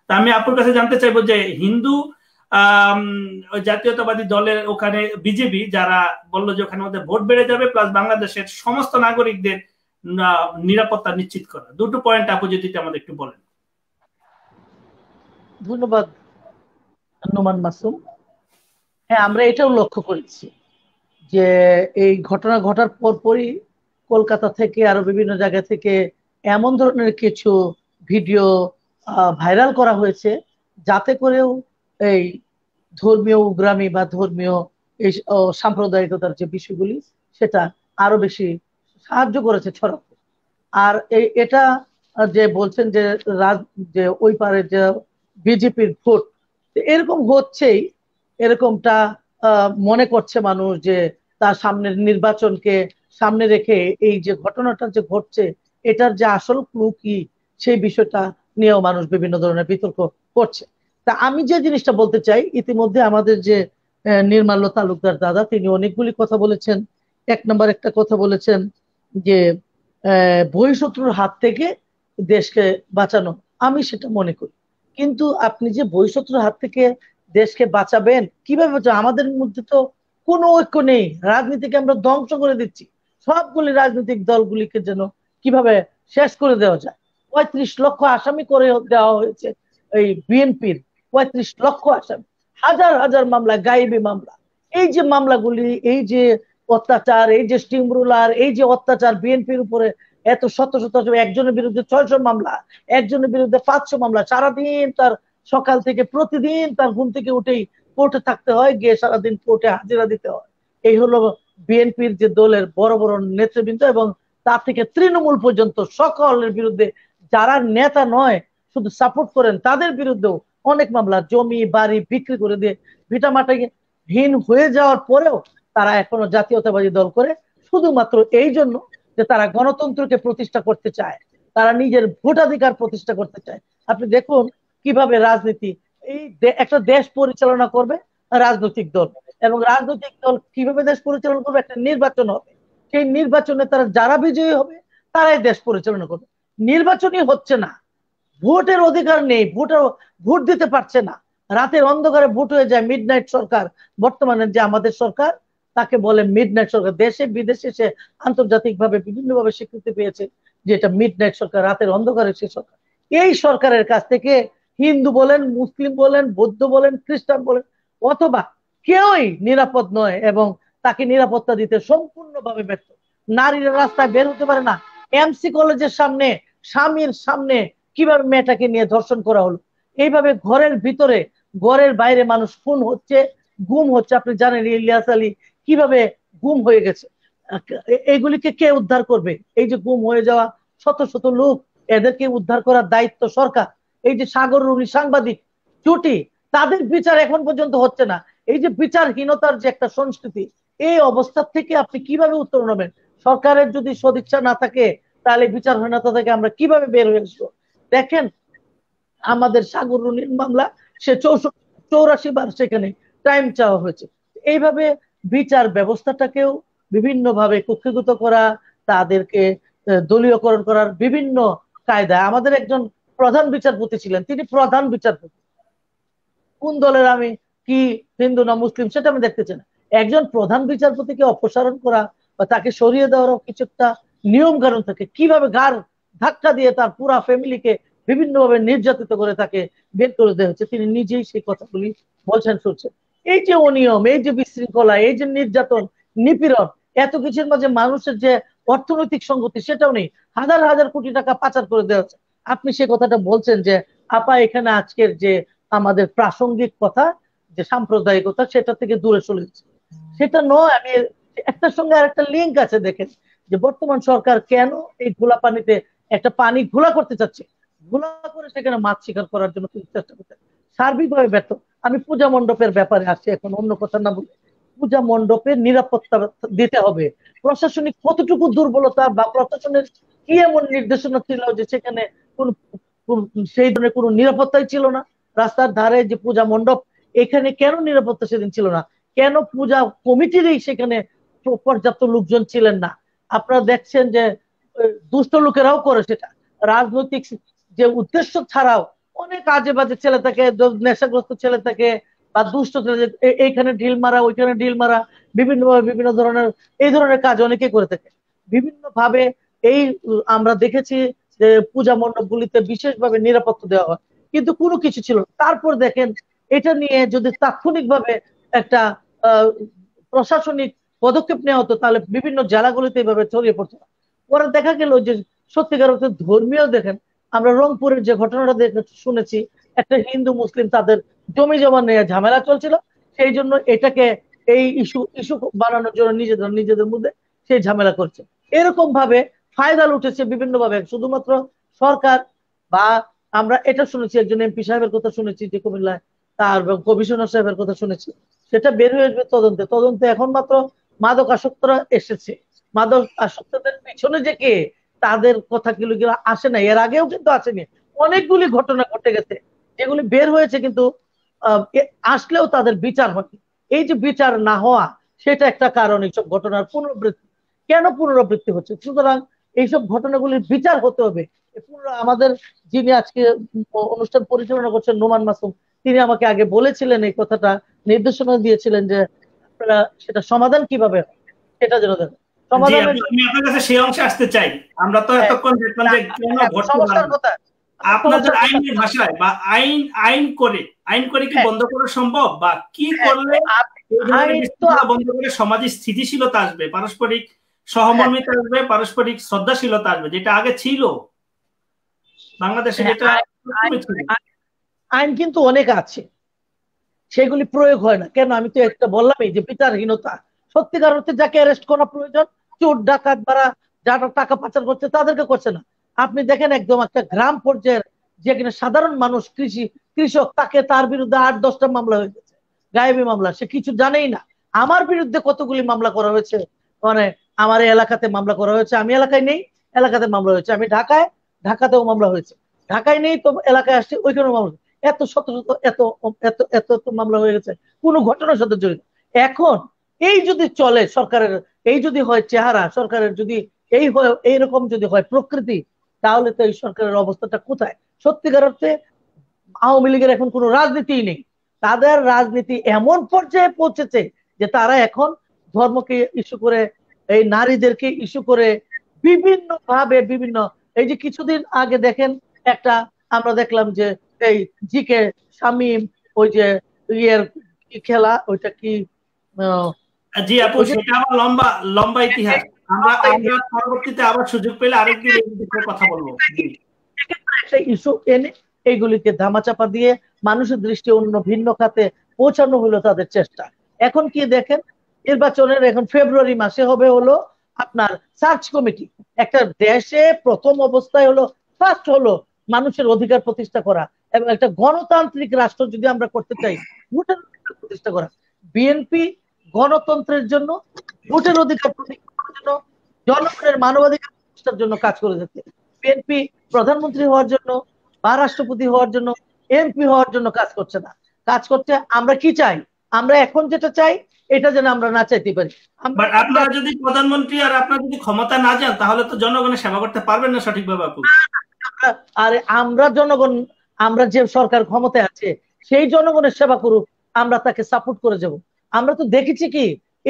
তা আমি আপুর কাছে জানতে চাইবো যে হিন্দু জাতীয়তাবাদী দলের ওখানে বিজেপি যারা বললো যে ওখানে আমাদের ভোট বেড়ে যাবে, প্লাস বাংলাদেশের সমস্ত নাগরিকদের নিরাপত্তা নিশ্চিত করা, দুটো পয়েন্ট আপু যদি আমাদের একটু বলেন। ধন্যবাদ নোমান মাসুম। হ্যাঁ, আমরা এটাও লক্ষ্য করেছি যে এই ঘটনা ঘটার পরপরই কলকাতা থেকে আরো বিভিন্ন জায়গা থেকে এমন ধরনের কিছু ভিডিও ভাইরাল করা হয়েছে যাতে করেও এই ধর্মীয় উগ্রামী বা ধর্মীয় এই সাম্প্রদায়িকতার যে বিষয়গুলি সেটা আরো বেশি সাহায্য করেছে ছড়াতে। আর এটা যে বলছেন যে যে ওই পারে যে বিজেপির ভোট এরকম হচ্ছেই, এরকমটা মনে করছে মানুষ যে তার সামনের নির্বাচনকে সামনে রেখে এই যে ঘটনাটা যে ঘটছে এটার যে আসল ক্লু কি সেই বিষয়টা নিয়েও মানুষ বিভিন্ন ধরনের বিতর্ক করছে। তা আমি যে জিনিসটা বলতে চাই, ইতিমধ্যে আমাদের যে নির্মাল্য তালুকদার দাদা তিনি অনেকগুলি কথা বলেছেন। এক নম্বর একটা কথা বলেছেন যে বহিঃশত্রুর হাত থেকে দেশকে বাঁচানো, আমি সেটা মনে করি। কিন্তু আপনি যে বহিঃশত্রুর হাত থেকে দেশকে বাঁচাবেন কিভাবে বাঁচাবেন? আমাদের মধ্যে তো কোনো ঐক্য নেই, রাজনীতিকে আমরা ধ্বংস করে দিচ্ছি। সবগুলি রাজনৈতিক দলগুলিকে যেন কিভাবে শেষ করে দেওয়া যায়। 35 লক্ষ আসামি করে দেওয়া হয়েছে এই বিএনপির, 35 লক্ষ আসামি, হাজার হাজার মামলা, গায়েবী মামলা। এই যে মামলাগুলি, এই যে অত্যাচার, এই যে স্টিম রুলার, এই যে অত্যাচার বিএনপির উপরে এত শত শত, একজনের বিরুদ্ধে 600 মামলা, একজনের বিরুদ্ধে 500 মামলা, সারাদিন তার সকাল থেকে প্রতিদিন তার ঘুম থেকে উঠেই কোর্টে থাকতে হয়, গিয়ে সারাদিন কোর্টে হাজিরা দিতে হয়। এই হলো বিএনপির যে দলের বড় বড় নেতৃবৃন্দ এবং তার থেকে তৃণমূল পর্যন্ত সকলের বিরুদ্ধে, যারা নেতা নয় শুধু সাপোর্ট করেন তাদের বিরুদ্ধেও অনেক মামলা, জমি বাড়ি বিক্রি করে দিয়ে ভিটামাটাহীন হয়ে যাওয়ার পরেও তারা এখনো জাতীয়তাবাদী দল করে, শুধুমাত্র এই জন্য যে তারা গণতন্ত্রকে প্রতিষ্ঠা করতে চায়, তারা নিজের ভোটাধিকার প্রতিষ্ঠা করতে চায়। আপনি দেখুন কিভাবে রাজনীতি, এই একটা দেশ পরিচালনা করবে রাজনৈতিক দল, এবং রাজনৈতিক দল কিভাবে দেশ পরিচালনা করবে, একটা নির্বাচন হবে, সেই নির্বাচনে তারা যারা বিজয়ী হবে তারাই দেশ পরিচালনা করবে। নির্বাচনই হচ্ছে না, ভোটের অধিকার নেই, ভোট দিতে পারছে না, রাতের অন্ধকারে ভোট হয়ে যায়। মিডনাইট সরকার, বর্তমানে যে আমাদের সরকার তাকে বলে মিডনাইট সরকার। দেশে বিদেশে সে আন্তর্জাতিকভাবে বিভিন্নভাবে স্বীকৃতি পেয়েছে যে এটা মিডনাইট সরকার, রাতের অন্ধকারে সে সরকার। এই সরকারের কাছ থেকে হিন্দু বলেন, মুসলিম বলেন, বৌদ্ধ বলেন, খ্রিস্টান বলেন, অথবা কেউই নিরাপদ নয় এবং তাকে নিরাপত্তা দিতে সম্পূর্ণভাবে ব্যর্থ। নারীরা রাস্তায় বের হতে পারে না। এমসি কলেজের সামনে, স্বামীর সামনে কিভাবে মেয়েটাকে নিয়ে ধর্ষণ করা হলো। এইভাবে ঘরের ভিতরে, ঘরের বাইরে মানুষ খুন হচ্ছে, গুম হচ্ছে। আপনি জানেন ইলিয়াস আলী কিভাবে গুম হয়ে গেছে। এইগুলিকে কে উদ্ধার করবে? এই যে গুম হয়ে যাওয়া শত শত লোক, এদেরকে উদ্ধার করার দায়িত্ব সরকার। এই যে সাগররুনি সাংবাদিক চুটি, তাদের বিচার এখন পর্যন্ত হচ্ছে না। এই যে বিচারহীনতার যে একটা সংস্কৃতি, এই অবস্থা থেকে আপনি কিভাবে উত্তরণ হবেন? সরকারের যদি সদিচ্ছা না থাকে তাহলে বিচারহীনতা থেকে আমরা কিভাবে বের হয়ে আসবো? দেখেন আমাদের সাগররুনির মামলা, সে 84 বার সেখানে টাইম চাওয়া হয়েছে। এইভাবে বিচার ব্যবস্থাটাকেও বিভিন্নভাবে কক্ষিগত করা, তাদেরকে দলীয়করণ করার বিভিন্ন কায়দা। আমাদের একজন প্রধান বিচারপতি ছিলেন, তিনি প্রধান বিচারপতি, কোন দলের আমি কি হিন্দু না মুসলিম সেটা আমি দেখতে চাই না। একজন প্রধান বিচারপতিকে অপসারণ করা বা তাকে সরিয়ে দেওয়ারও কিছু একটা নিয়ম কানুন থাকে। কিভাবে ঘাড় ধাক্কা দিয়ে তার পুরা ফ্যামিলিকে বিভিন্নভাবে নির্যাতিত করে তাকে বের করে দেওয়া হচ্ছে, তিনি নিজেই সেই কথাগুলি বলছেন, শুনছেন। এই যে অনিয়ম, এই যে বিশৃঙ্খলা, এই যে নির্যাতন, নিপীড়ন, এত কিছুর মাঝে মানুষের যে অর্থনৈতিক সংগতি সেটাও নেই। হাজার হাজার কোটি টাকা পাচার করে দেওয়া হচ্ছে। আপনি সে কথাটা বলছেন যে আপা এখানে আজকের যে আমাদের প্রাসঙ্গিক কথা, যে সাম্প্রদায়িকতা, সেটা থেকে দূরে চলে যাচ্ছে, সেটা নয়। আমি একটার সঙ্গে আর একটা লিঙ্ক আছে। দেখেন যে বর্তমান সরকার কেন এই ঘোলা পানিতে একটা পানি ঘোলা করতে চাচ্ছে, ঘোলা করে সেখানে মাছ শিকার করার জন্য চেষ্টা করছে, সার্বিকভাবে ব্যর্থ। আমি পূজা মণ্ডপের ব্যাপারে আসছি এখন, অন্য কথা না বলে। পূজা মণ্ডপের নিরাপত্তা দিতে হবে। প্রশাসনিক কতটুকু দুর্বলতা বা প্রশাসনের কি এমন নির্দেশনা ছিল যে সেখানে কোন সেই ধরনের কোনো নিরাপত্তাই ছিল না? রাস্তার ধারে যে পূজা মণ্ডপ, এখানে কেন নিরাপত্তা সেদিন ছিল না? কেন পূজা কমিটিরই সেখানে পর্যাপ্ত লোকজন ছিলেন না? আপনারা দেখছেন যে দুষ্ট লোকেরাও করে সেটা, রাজনৈতিক যে উদ্দেশ্য ছাড়াও অনেক আজে বাজে ছেলে থাকে, নেশাগ্রস্ত ছেলে থাকে বা দুষ্ট ছেলে, এইখানে ঢিল মারা, ওইখানে ঢিল মারা, বিভিন্নভাবে বিভিন্ন ধরনের এই ধরনের কাজ অনেকে করে থাকে বিভিন্ন ভাবে। এই আমরা দেখেছি যে পূজা মণ্ডপগুলিতে বিশেষভাবে নিরাপত্তা দেওয়া হয়, কিন্তু কোনো কিছু ছিল না। তারপর দেখেন এটা নিয়ে যদি তাৎক্ষণিকভাবে একটা প্রশাসনিক পদক্ষেপ নেওয়া হতো তাহলে বিভিন্ন জেলাগুলিতে এইভাবে ছড়িয়ে পড়তো না। পরে দেখা গেল যে সত্যিকার অর্থে ধর্মীয়, দেখেন আমরা রংপুরের যে ঘটনাটা শুনেছি, একটা হিন্দু মুসলিম তাদের জমি জমা নিয়ে ঝামেলা চলছিল, সেই জন্য এটাকে এই ইস্যু বানানোর জন্য নিজেদের মধ্যে সেই ঝামেলা করছে। এরকম ভাবে ফায়দা লুটেছে বিভিন্ন ভাবে, শুধুমাত্র সরকার বা আমরা এটা শুনেছি, একজন এমপি সাহেবের কথা শুনেছি যে কুমিল্লায়, তার কমিশনার সাহেবের কথা শুনেছি, সেটা বের হয়ে আসবে তদন্তে। এখন মাত্র মাদক আসক্তরা এসেছে, মাদক আসক্তদের পিছনে যে কে, তাদের কথা গুলো আসে না, এর আগেও কিন্তু আসেনি। অনেকগুলি ঘটনা ঘটে গেছে যেগুলি বের হয়েছে, কিন্তু আসলেও তাদের বিচার হয়নি। এই যে বিচার না হওয়া, সেটা একটা কারণ এইসব ঘটনার পুনরাবৃত্তি। কেন পুনরাবৃত্তি হচ্ছে? সুতরাং এইসব ঘটনাগুলির বিচার হতে হবে। আমাদের যিনি আজকে অনুষ্ঠান পরিচালনা করছেন নোমান মাসুম, তিনি আমাকে আগে বলেছিলেন, এই কথাটা নির্দেশনা দিয়েছিলেন যে আপনারা সেটা সমাধান কিভাবে হয় সেটা যেন দেখেন। আমি আপনার কাছে সেই অংশে আসতে চাই। আমরা তো এতক্ষণ দেখলাম যে কেন সমস্যার কথা আপনাদের আইনের ভাষায় বা আইন করে কি বন্ধ করা সম্ভব, বা কি করলে বন্ধ করে সমাজে স্থিতিশীলতা আসবে, পারস্পরিক সহমর্মিতা আসবে, পারস্পরিক শ্রদ্ধাশীলতা আসবে, যেটা আগে ছিল বাংলাদেশে, যেটা আইন কিন্তু অনেক আছে, সেগুলি প্রয়োগ হয় না কেন? আমি তো একটা বললামই যে বিচারহীনতা, সত্যিকার অর্থে যাকে অ্যারেস্ট করা প্রয়োজন, চোর ডাকাত যারা টাকা পাচার করছে তাদেরকে করছে না। আপনি দেখেন একদম একটা গ্রাম পর্যায়ের যেখানে সাধারণ মানুষ কৃষক, তার বিরুদ্ধে 8-10টা মামলা হয়ে গেছে, গায়েবী মামলা, সে কিছু জানেই না। আমার বিরুদ্ধে কতগুলি মামলা করা হয়েছে, মানে আমার এলাকাতে মামলা করা হয়েছে, আমি এলাকায় নেই, এলাকাতে মামলা হয়েছে, আমি ঢাকাতেও মামলা হয়েছে, ঢাকায় নেই তো এলাকায় আসছে, ওইখানেও মামলা, এত শত শত এত এত এত মামলা হয়ে গেছে কোনো ঘটনার সাথে জড়িত। এখন এই যদি চলে সরকারের, এই যদি হয় চেহারা সরকারের, যদি এইরকম যদি হয় প্রকৃতি, তাহলে তো এই সরকারের অবস্থাটা কোথায়? সত্যিকার অর্থে আওয়ামী লীগের এখন কোনো রাজনীতিই নেই। তাদের রাজনীতি এমন পর্যায়ে পৌঁছেছে যে তারা এখন ধর্মকে ইস্যু করে, এই নারীদেরকে ইস্যু করে, বিভিন্ন ভাবে এই যে কিছুদিন আগে দেখেন একটা আমরা দেখলাম যে এই জিকে শামীম ওই যে ইয়ের খেলা, ওইটা কি জি আপু, সেটা আবার লম্বা লম্বা ইতিহাস। আমরা পরবর্তীতে আবার সুযোগ পেলে আরেকদিন এই বিষয়ে কথা বলবো। একটা ইস্যু এনে এইগুলিকে ধামাচাপা দিয়ে মানুষের দৃষ্টি অন্য ভিন্ন খাতে পৌঁছানো হলো তাদের চেষ্টা। এখন কি দেখেন, নির্বাচনের এখন ফেব্রুয়ারি মাসে হবে হলো আপনার সার্চ কমিটি। একটা দেশে প্রথম অবস্থায় ফার্স্ট হলো মানুষের অধিকার প্রতিষ্ঠা করা, এবং একটা গণতান্ত্রিক রাষ্ট্র যদি আমরা করতে চাই, ভোটের অধিকার প্রতিষ্ঠা করা। বিএনপি গণতন্ত্রের জন্য, ভোটের অধিকার প্রতিষ্ঠার জন্য, জনগণের মানবাধিকার প্রতিষ্ঠার জন্য কাজ করে যাচ্ছে। বিএনপি প্রধানমন্ত্রী হওয়ার জন্য বা রাষ্ট্রপতি হওয়ার জন্য, এমপি হওয়ার জন্য কাজ করছে না, কাজ করছে আমরা কি চাই, আমরা এখন যেটা চাই এটা যেন আমরা না চাইতে পারি। আপনারা যদি প্রধানমন্ত্রী আর আপনারা যদি ক্ষমতা না যান, তাহলে তো জনগণের সেবা করতে পারবেন না সঠিকভাবে আপু। আরে আমরা জনগণ, আমরা যে সরকার ক্ষমতায় আছে সেই জনগণের সেবা করুক, আমরা তাকে সাপোর্ট করে যাব। আমরা তো দেখেছি কি,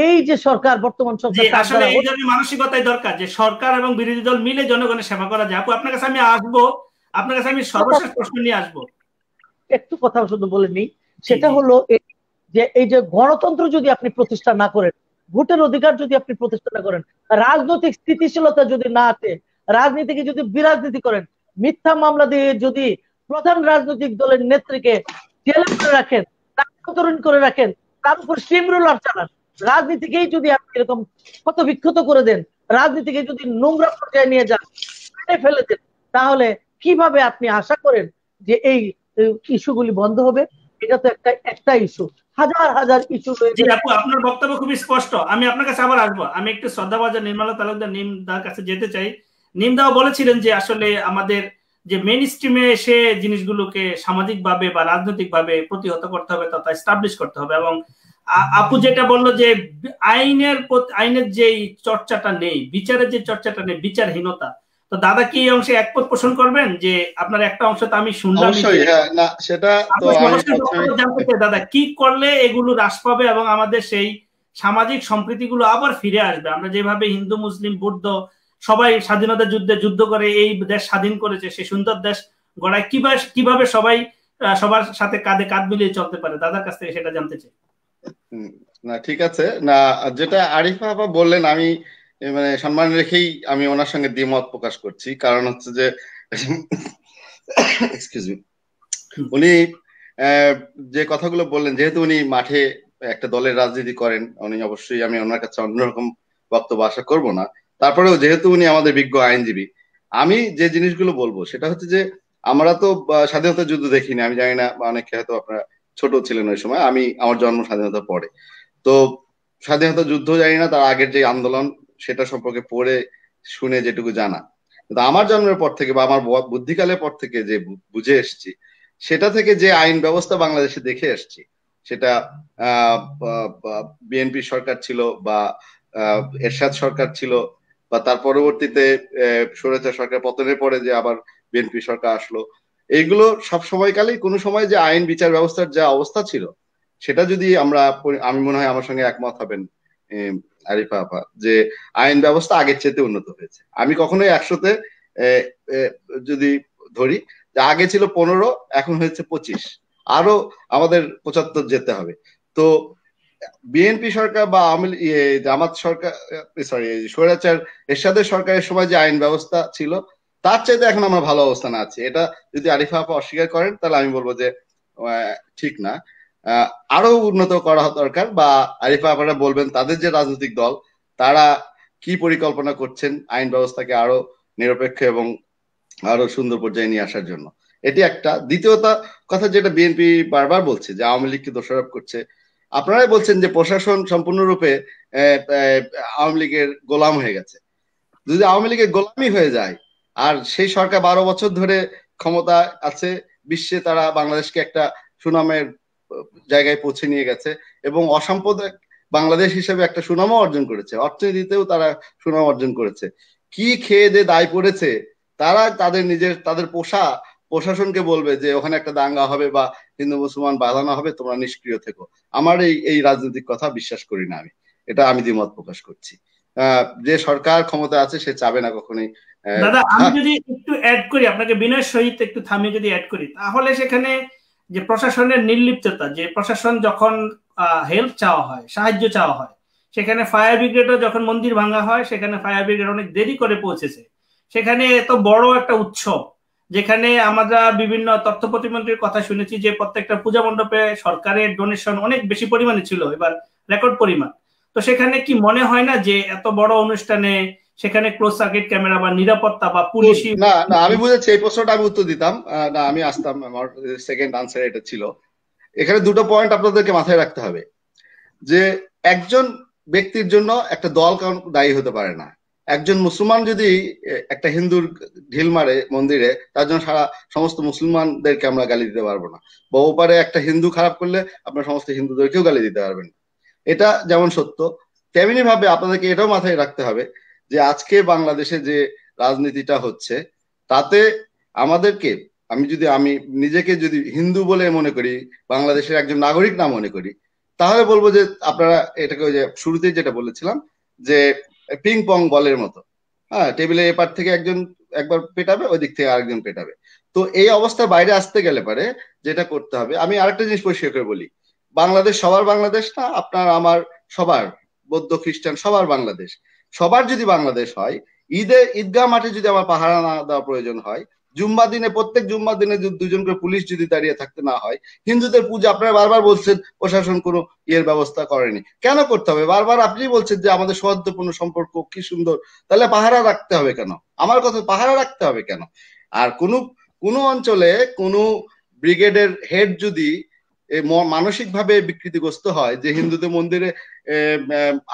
এই যে সরকার, বর্তমান সরকার, আসলে এই ধরনের মানসিকতাই দরকার যে সরকার এবং বিরোধী দল মিলে জনগণের সেবা করা যায়। আপু আপনার কাছে আমি আসবো, আপনার কাছে আমি সর্বশেষ প্রশ্ন নিয়ে আসবো। একটু কথা শুধু বলে নিই, সেটা হলো যে এই যে গণতন্ত্র যদি আপনি প্রতিষ্ঠা না করেন, ভোটের অধিকার যদি আপনি প্রতিষ্ঠা না করেন, রাজনৈতিক স্থিতিশীলতা যদি না আসে, রাজনীতিকে যদি বিরাজনীতি করেন, মিথ্যা মামলা দিয়ে যদি প্রধান রাজনৈতিক দলের নেত্রীকে জেলে করে রাখেন, অন্তরীণ করে রাখেন, তার উপর স্টিম রোলার চালান, রাজনীতিকেই যদি আপনি এরকম ক্ষত বিক্ষত করে দেন, রাজনীতিকে যদি নোংরা পর্যায়ে নিয়ে যান, ফেলে দেন, তাহলে কিভাবে আপনি আশা করেন যে এই ইস্যুগুলি বন্ধ হবে? এটা তো একটা ইস্যু, হাজার হাজার ইস্যু রয়েছে। আপু আপনার বক্তব্য খুবই স্পষ্ট, আমি আপনার কাছে আবার আসবো। আমি একটু শ্রদ্ধাভাজন নির্মলা তালুকদার নিমদার কাছে যেতে চাই। নিমদাও বলেছিলেন যে আসলে আমাদের যে মেইন স্ট্রিমে এসে জিনিসগুলোকে সামাজিকভাবে বা রাজনৈতিকভাবে প্রতিহত করতে হবে তথা এস্টাবলিশ করতে হবে, এবং আপু যেটা বললো যে আইনের যে চর্চাটা নেই, বিচারের যে চর্চাটা নেই, বিচারহীনতা, তো দাদা কি এই অংশে একমত পোষণ করবেন? যে আপনার একটা অংশ তো আমি শুনলাম, সেটা তো জানতে চাই দাদা কি করলে এগুলো হ্রাস পাবে এবং আমাদের সেই সামাজিক সম্প্রীতিগুলো আবার ফিরে আসবে? আমরা যেভাবে হিন্দু মুসলিম বৌদ্ধ সবাই স্বাধীনতা যুদ্ধ করে এই দেশ স্বাধীন করেছে, সেই সুন্দর দেশ গড়ায় কিভাবে সবাই সবার সাথে কাঁধে কাঁধ মিলিয়ে চলতে পারে, দাদার কাছ থেকে সেটা জানতে চাই। না ঠিক আছে, না যেটা আরিফা আপা বললেন, আমি মানে সম্মান রেখেই আমি ওনার সঙ্গে দ্বিমত প্রকাশ করছি। কারণ হচ্ছে যে এক্সকিউজ মি, উনি যে কথাগুলো বললেন, যেহেতু উনি মাঠে একটা দলের রাজনীতি করেন, উনি অবশ্যই, আমি ওনার কাছে অন্যরকম বক্তব্য আশা করব না। তারপরেও যেহেতু উনি আমাদের বিজ্ঞ আইনজীবী, আমি যে জিনিসগুলো বলবো সেটা হচ্ছে যে আমরা তো স্বাধীনতা যুদ্ধ দেখিনি, আমি জানি না, অনেকে হয়তো আপনারা ছোট ছিলেন ওই সময়, আমার জন্ম স্বাধীনতার পরে, তো স্বাধীনতা যুদ্ধ জানি না, তার আগের যে আন্দোলন সেটা সম্পর্কে পড়ে শুনে যেটুকু জানা, কিন্তু আমার জন্মের পর থেকে বা আমার বুদ্ধিকালের পর থেকে যে বুঝে এসছি, সেটা থেকে যে আইন ব্যবস্থা বাংলাদেশে দেখে এসছি, সেটা বিএনপি সরকার ছিল বা এরশাদ সরকার ছিল, বা তার পরবর্তীতে স্বৈরাচার সরকার পতনের পরে যে আবার বিএনপি সরকার আসলো, এইগুলো সব সময়কালেই কোনো সময় যে আইন বিচার ব্যবস্থার যা অবস্থা ছিল, সেটা যদি আমি মনে হয় আমার সঙ্গে একমত হবেন আরিফা আপা, যে আইন ব্যবস্থা আগের চেয়ে উন্নত হয়েছে। আমি কখনোই 100-তে যদি ধরি যে আগে ছিল 15, এখন হয়েছে 25, আরো আমাদের 75 যেতে হবে। তো বিএনপি সরকার বা জামাত সরকার, সরি স্বৈরাচার এরশাদের সরকারের সময় যে আইন ব্যবস্থা ছিল, তার চাইতে এখন আমরা ভালো অবস্থানে আছি। এটা যদি আরিফা আপা অস্বীকার করেন তাহলে আমি বলবো যে ঠিক না। আরো উন্নত করা দরকার, বা আরিফা আপনারা বলবেন তাদের যে রাজনৈতিক দল তারা কি পরিকল্পনা করছেন আইন ব্যবস্থাকে আরো নিরপেক্ষ এবং আরো সুন্দর পর্যায়ে নিয়ে আসার জন্য। এটি একটা। দ্বিতীয়ত কথা যেটা বিএনপি বারবার বলছে যে আওয়ামী লীগকে দোষারোপ করছে, আপনারাই বলছেন যে প্রশাসন সম্পূর্ণরূপে আওয়ামী লীগের গোলাম হয়ে গেছে। যদি আওয়ামী লীগের গোলামি হয়ে যায়, আর সেই সরকার 12 বছর ধরে ক্ষমতা আছে, বিশ্বে তারা বাংলাদেশকে একটা সুনামের জায়গায় পৌঁছে নিয়ে গেছে এবং অসাম্প্রদায়িক বাংলাদেশ হিসেবে একটা সুনামও অর্জন করেছে, অর্থনীতিতেও তারা সুনাম অর্জন করেছে। কি খেয়ে যে দায় পড়েছে, তারা তাদের প্রশাসনকে বলবে যে ওখানে একটা দাঙ্গা হবে বা হিন্দু মুসলমান বাঁধানো হবে, তোমরা নিষ্ক্রিয় থেকো। আমার এই রাজনৈতিক কথা বিশ্বাস করি না আমি, এটা আমি দ্বিমত প্রকাশ করছি। যে সরকার ক্ষমতা আছে সে চাবে না কখনোই। দাদা আমি যদি একটু অ্যাড করি, আপনাকে বিনয়ের সহিত একটু থামিয়ে যদি অ্যাড করি, তাহলে সেখানে যে প্রশাসনের নির্লিপ্ততা, যে প্রশাসন যখন হেল্প চাওয়া হয়, সাহায্য চাওয়া হয়, সেখানে ফায়ার ব্রিগেডও যখন মন্দির ভাঙা হয় সেখানে ফায়ার ব্রিগেড অনেক দেরি করে পৌঁছেছে। সেখানে এত বড় একটা উৎসব যেখানে আমরা বিভিন্ন তথ্য প্রতিমন্ত্রীর কথা শুনেছি যে প্রত্যেকটা পূজা মণ্ডপে সরকারের ডোনেশন অনেক বেশি পরিমাণে ছিল, এবার রেকর্ড পরিমাণ। তো সেখানে কি মনে হয় না যে এত বড় অনুষ্ঠানে সেখানে ক্লোজ সার্কিট ক্যামেরা বা নিরাপত্তা বা পুলিশ? না না, আমি বুঝেছি, এই প্রশ্নটা আমি উত্তর দিতাম না, আমি আসতাম, আমার সেকেন্ড আনসার এটা ছিল। এখানে দুটো পয়েন্ট আপনাদেরকে মাথায় রাখতে হবে, যে একজন ব্যক্তির জন্য একটা দল কারণ দায়ী হতে পারে না। একজন মুসলমান যদি একটা হিন্দুর ঢিল মারে মন্দিরে, তার জন্য সমস্ত মুসলমানদেরকে আমরা গালি দিতে পারবো না, বা ওপারে একটা হিন্দু খারাপ করলে আপনার সমস্ত হিন্দুদেরকেও গালি দিতে পারবেন না। এটা যেমন সত্য, তেমনি ভাবে আপনাদেরকে এটাও মাথায় রাখতে হবে যে আজকে বাংলাদেশে যে রাজনীতিটা হচ্ছে তাতে আমাদেরকে, আমি নিজেকে যদি হিন্দু বলে মনে করি, বাংলাদেশের একজন নাগরিক না মনে করি, তাহলে বলবো যে আপনারা এটাকে ওই যে শুরুতেই যেটা বলেছিলাম যে পিং পং বলের মতো, হ্যাঁ, টেবিলে এপার থেকে একবার পেটাবে, ওই দিক থেকে আরেকজন পেটাবে। তো এই অবস্থার বাইরে আসতে গেলে পারে যেটা করতে হবে, আমি আরেকটা জিনিস পরিষ্কার করে বলি, বাংলাদেশ সবার বাংলাদেশ না, আপনার আমার সবার, বৌদ্ধ খ্রিস্টান সবার বাংলাদেশ। সবার যদি বাংলাদেশ হয়, ঈদগাহ মাঠে যদি আমার পাহারা না দেওয়া প্রয়োজন হয়, প্রত্যেক জুম্মা দিনে দুজন করে পুলিশ যদি দাঁড়িয়ে থাকতে না হয়, হিন্দুদের পূজা আপনারা বারবার বলছেন প্রশাসন কোনো ব্যবস্থা করেনি, কেন করতে হবে? বারবার আপনি বলছেন যে আমাদের সৌহার্দ্যপূর্ণ সম্পর্ক কি সুন্দর, তাহলে পাহারা রাখতে হবে কেন? আমার কথা, পাহারা রাখতে হবে কেন? আর কোনো অঞ্চলে কোনো ব্রিগেডের হেড যদি মানসিকভাবে বিকৃতিগ্রস্ত হয় যে হিন্দুদের মন্দিরে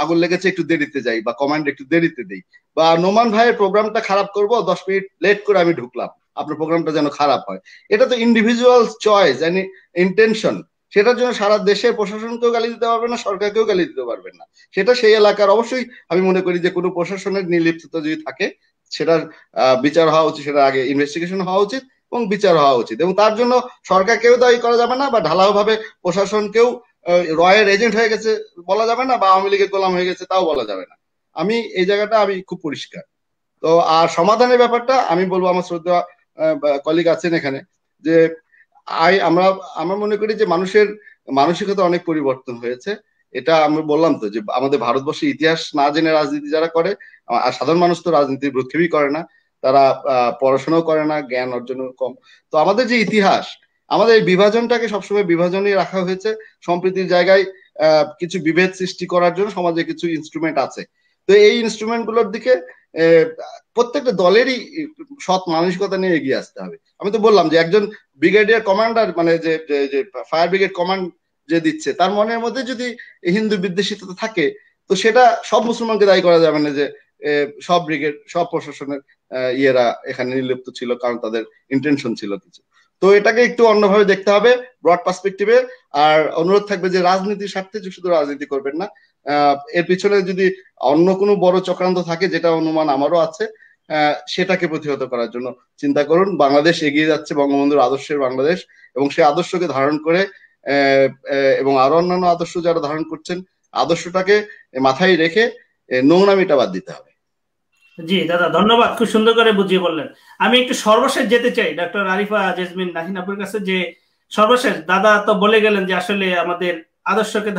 আগুন লেগেছে, একটু দেরিতে যাই, বা কমান্ড একটু দেরিতে দেই, বা নোমান ভাইয়ের প্রোগ্রামটা খারাপ করব, 10 মিনিট লেট করে আমি ঢুকলাম, আপনার প্রোগ্রামটা যেন খারাপ হয়, এটা তো ইন্ডিভিজুয়াল চয়েস এন্ড ইন্টেনশন। সেটার জন্য সারা দেশের প্রশাসনকেও গালি দিতে পারবেন না, সরকারকেও গালি দিতে পারবেন না। সেটা সেই এলাকার, অবশ্যই আমি মনে করি যে কোনো প্রশাসনের নির্লিপ্ততা যদি থাকে সেটার বিচার হওয়া উচিত, সেটা আগে ইনভেস্টিগেশন হওয়া উচিত এবং বিচার হওয়া উচিত, এবং তার জন্য সরকারকেও দায়ী করা যাবে না, বা ঢালাও ভাবে প্রশাসনকেও রয়ের এজেন্ট হয়ে গেছে বলা যাবে না, বা আওয়ামী লীগের গোলাম হয়ে গেছে তাও বলা যাবে না। আমি এই জায়গাটা আমি খুব পরিষ্কার। তো আর সমাধানের ব্যাপারটা আমি বলবো, আমার শ্রদ্ধা কলিগ আছেন এখানে, যে আমরা মনে করি যে মানুষের মানসিকতা অনেক পরিবর্তন হয়েছে। এটা আমি বললাম তো যে আমাদের ভারতবর্ষের ইতিহাস না জেনে রাজনীতি যারা করে, আর সাধারণ মানুষ তো রাজনীতির ভ্রুক্ষেপই করে না, তারা পড়াশোনাও করে না, জ্ঞান অর্জনও কম। তো আমাদের যে ইতিহাস, আমাদের এই বিভাজনটাকে সবসময় বিভাজনই রাখা হয়েছে, সম্প্রীতির জায়গায় কিছু বিভেদ সৃষ্টি করার জন্য সমাজে কিছু ইনস্ট্রুমেন্ট আছে। তো এই ইনস্ট্রুমেন্ট গুলোর দিকে প্রত্যেকটা দলেরই সৎ মানসিকতা নিয়ে এগিয়ে আসতে হবে। আমি তো বললাম যে একজন ব্রিগেডিয়ার কমান্ডার, মানে যে ফায়ার ব্রিগেড কমান্ড যে দিচ্ছে, তার মনের মধ্যে যদি হিন্দু বিদ্বেষিতা থাকে, তো সেটা সব মুসলমানকে দায়ী করা যাবে না যে সব ব্রিগেড, সব প্রশাসনের ইয়েরা এখানে নির্লিপ্ত ছিল, কারণ তাদের ইন্টেনশন ছিল কিছু। তো এটাকে একটু অন্যভাবে দেখতে হবে, ব্রড পার্সপেক্টিভে। আর অনুরোধ থাকবে যে রাজনীতির স্বার্থে শুধু রাজনীতি করবেন না, এর পিছনে যদি অন্য কোনো বড় চক্রান্ত থাকে, যেটা অনুমান আমারও আছে, সেটাকে প্রতিহত করার জন্য চিন্তা করুন। বাংলাদেশ এগিয়ে যাচ্ছে বঙ্গবন্ধুর আদর্শের বাংলাদেশ, এবং সেই আদর্শকে ধারণ করে এবং আরো অন্যান্য আদর্শ যারা ধারণ করছেন, আদর্শটাকে মাথায় রেখে নোংরামিটা বাদ দিতে হবে। জি দাদা, ধন্যবাদ, খুব সুন্দর করে বুঝিয়ে বললেন। আমি একটু সর্বশেষ যেতে চাই ডক্টর আরিফা জেসমিন নাহিন আপুর কাছে, যে সর্বশেষ দাদা তো বলে গেলেন যে আসলে আমাদের আদর্শকে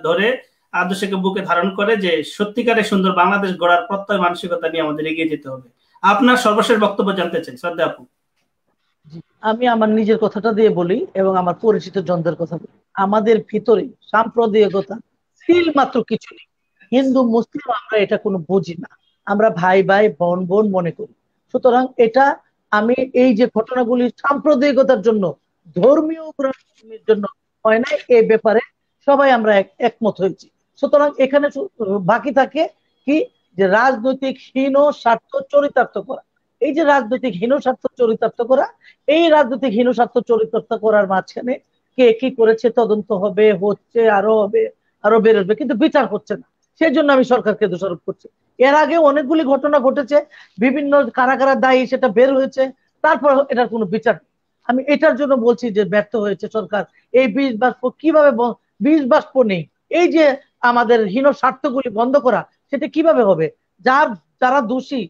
ধরে, আদর্শকে বুকে ধারণ করে যে সত্যিকারের সুন্দর বাংলাদেশ গড়ার প্রত্যয় মানসিকতা নিয়ে আমাদের এগিয়ে যেতে হবে। আপনার সর্বশেষ বক্তব্য জানতে চাই শ্রদ্ধা আপু। আমি আমার নিজের কথাটা দিয়ে বলি এবং আমার পরিচিত জনদের কথা বলি। আমাদের ভিতরে সাম্প্রদায়িকতা সিল মাত্র কিছু নেই। হিন্দু মুসলিম আমরা এটা কোনো বুঝি না, আমরা ভাই ভাই বোন বোন মনে করি। সুতরাং এটা আমি এই যে ঘটনাগুলি সাম্প্রদায়িকতার জন্য, ধর্মীয় উগ্রবাদের জন্য হয় না, এই ব্যাপারে সবাই আমরা একমত হয়েছি। সুতরাং এখানে বাকি থাকে কি, যে রাজনৈতিক হীন স্বার্থ চরিতার্থ করা। এই যে রাজনৈতিক হীন স্বার্থ চরিতার্থ করা, এই রাজনৈতিক হীন স্বার্থ চরিতার্থ করার মাঝখানে কে কি করেছে তদন্ত হবে, হচ্ছে, আরো হবে, আরো বেরোবে, কিন্তু বিচার হচ্ছে না। সেই জন্য আমি সরকারকে দোষারোপ করছি। এর আগে অনেকগুলি ঘটনা ঘটেছে, বিভিন্ন কারা কারা দায়ী সেটা বের হয়েছে, তারপর এটার কোনো বিচার। আমি এটার জন্য বলছি যে ব্যর্থ হয়েছে সরকার। এই বীজ বাষ্প কিভাবে, বীজ বাষ্প নেই, এই যে আমাদের হীন স্বার্থগুলি বন্ধ করা, সেটা কিভাবে হবে? যারা দোষী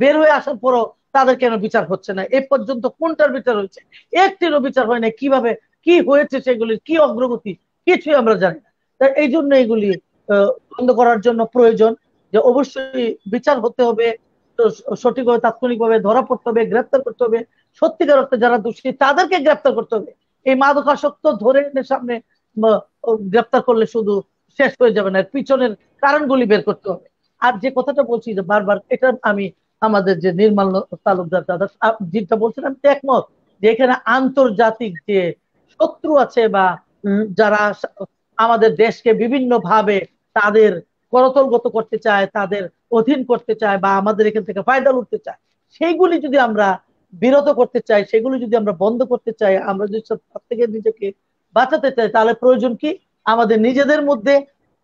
বের হয়ে আসার পরও তাদের কেন বিচার হচ্ছে না? এ পর্যন্ত কোনটার বিচার হয়েছে? একটিরও বিচার হয় না। কিভাবে কি হয়েছে, সেগুলির কি অগ্রগতি, কিছুই আমরা জানি না। তাই এই জন্য এগুলি বন্ধ করার জন্য প্রয়োজন যে অবশ্যই বিচার হতে হবে, সঠিকভাবে তাৎক্ষণিকভাবে ধরা পড়তে হবে, গ্রেপ্তার করতে হবে। সত্যিকার অর্থে যারা দোষী তাদেরকে গ্রেপ্তার করতে হবে। এই মাদকাসক্ত ধরে এনে সামনে গ্রেপ্তার করলে শুধু শেষ হয়ে যাবে না, পিছনের কারণগুলি বের করতে হবে। আর যে কথাটা বলছি যে বারবার, এটা আমি আমাদের যে নির্মল তালুকদার দাদা যেটা বলছিলাম, একমত যে এখানে আন্তর্জাতিক যে শত্রু আছে বা যারা আমাদের দেশকে বিভিন্ন ভাবে তাদের করতলগত করতে চায়, তাদের অধীন করতে চায়, বা আমাদের এখান থেকে ফায়দা লুটতে চায়, সেইগুলি যদি আমরা বিরত করতে চাই, সেগুলি যদি আমরা বন্ধ করতে চাই, আমরা যদি সব থেকে নিজেকে বাঁচাতে চাই, তাহলে প্রয়োজন কি আমাদের নিজেদের মধ্যে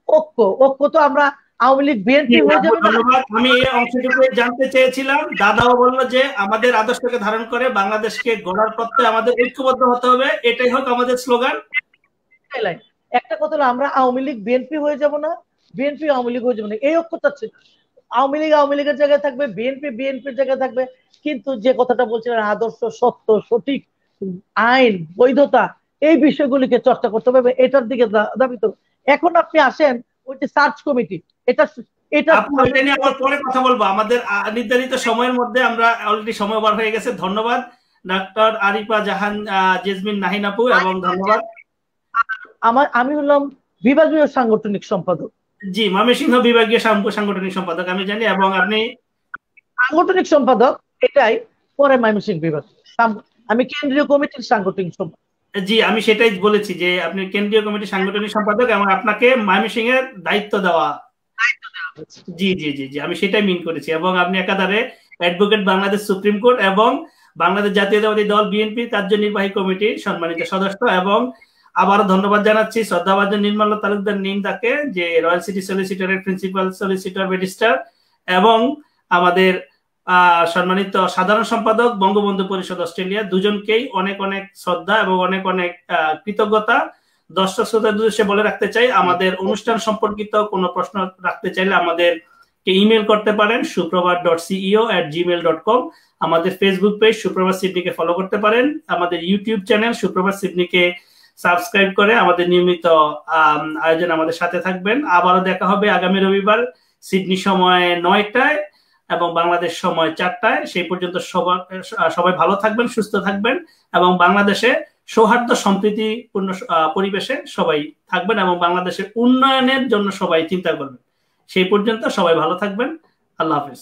ঐক্য। ঐক্য তো আমরা আওয়ামী লীগ বিএনপি হয়ে যাবে না। আমি এই অংশটুকু জানতে চেয়েছিলাম। দাদাও বললো যে আমাদের আদর্শকে ধারণ করে বাংলাদেশকে গড়ার পথে আমাদের ঐক্যবদ্ধ হতে হবে, এটাই হোক আমাদের স্লোগান। একটা কথা হলো, আমরা আওয়ামী লীগ বিএনপি হয়ে যাব না, বিএনপি আওয়ামী লীগ হয়ে যাবে না, এই ঐক্যটা ছিল। আওয়ামী লীগ আওয়ামী লীগের জায়গায় থাকবে, বিএনপি বিএনপির জায়গায় থাকবে। কিন্তু যে কথাটা বলছিলেন, আদর্শ, সত্য, সঠিক, আইন, বৈধতা, এই বিষয়গুলিকে চর্চা করতে হবে, এটার দিকে দাবিত। এখন আপনি আসেন ওই যে সার্চ কমিটি, এটা নিয়ে আবার পরে কথা বলবো। আমাদের নির্ধারিত সময়ের মধ্যে আমরা অলরেডি সময় বার হয়ে গেছে। ধন্যবাদ ডক্টর আরিফা জাহান, জেসমিন, নাহিন আপু, এবং ধন্যবাদ। আমি হলাম বিভাগীয় সাংগঠনিক সম্পাদক। জি, ময়মনসিংহ বিভাগীয় সাংগঠনিক সম্পাদক আমি জানি, এবং আপনি সাংগঠনিক সম্পাদক, এটাই পরে ময়মনসিংহ বিভাগ। আমি কেন্দ্রীয় কমিটির সাংগঠনিক সম্পাদক। জি, আমি সেটাই বলেছি যে আপনি কেন্দ্রীয় কমিটির সাংগঠনিক সম্পাদক এবং আপনাকে ময়মনসিংহ এর দায়িত্ব দেওয়া। জি জি জি জি, আমি সেটাই মিন করেছি। এবং আপনি একাধারে অ্যাডভোকেট বাংলাদেশ সুপ্রিম কোর্ট এবং বাংলাদেশ জাতীয়তাবাদী দল বিএনপি কার্যনির্বাহী কমিটির সম্মানিত সদস্য। এবং আবারও ধন্যবাদ জানাচ্ছি শ্রদ্ধাভাজন নির্মল তালুকদার তাকে, যে রয়্যাল সিটি সলিসিটরের প্রিন্সিপাল সলিসিটর রেজিস্ট্রার, এবং আমাদের সম্মানিত সাধারণ সম্পাদক বঙ্গবন্ধু পরিষদ অস্ট্রেলিয়া, দুজনকেই অনেক অনেক শ্রদ্ধা এবং অনেক অনেক কৃতজ্ঞতা। দর্শক শ্রোতাদের উদ্দেশ্যে বলে রাখতে চাই, আমাদের অনুষ্ঠান সম্পর্কিত কোনো প্রশ্ন রাখতে চাইলে আমাদেরকে ইমেল করতে পারেন suprabhat.ceo@gmail.com। আমাদের ফেসবুক পেজ সুপ্রভাত সিডনিকে ফলো করতে পারেন। আমাদের ইউটিউব চ্যানেল সুপ্রভাত সিডনিকে সাবস্ক্রাইব করে আমাদের নিয়মিত আয়োজন আমাদের সাথে থাকবেন। আবারও দেখা হবে আগামী রবিবার সিডনি সময় 9টায় এবং বাংলাদেশ সময় 4টায়। সেই পর্যন্ত সবাই ভালো থাকবেন, সুস্থ থাকবেন, এবং বাংলাদেশে সৌহার্দ্য সম্প্রীতিপূর্ণ পরিবেশে সবাই থাকবেন এবং বাংলাদেশের উন্নয়নের জন্য সবাই চিন্তা করবেন। সেই পর্যন্ত সবাই ভালো থাকবেন। আল্লাহ হাফেজ।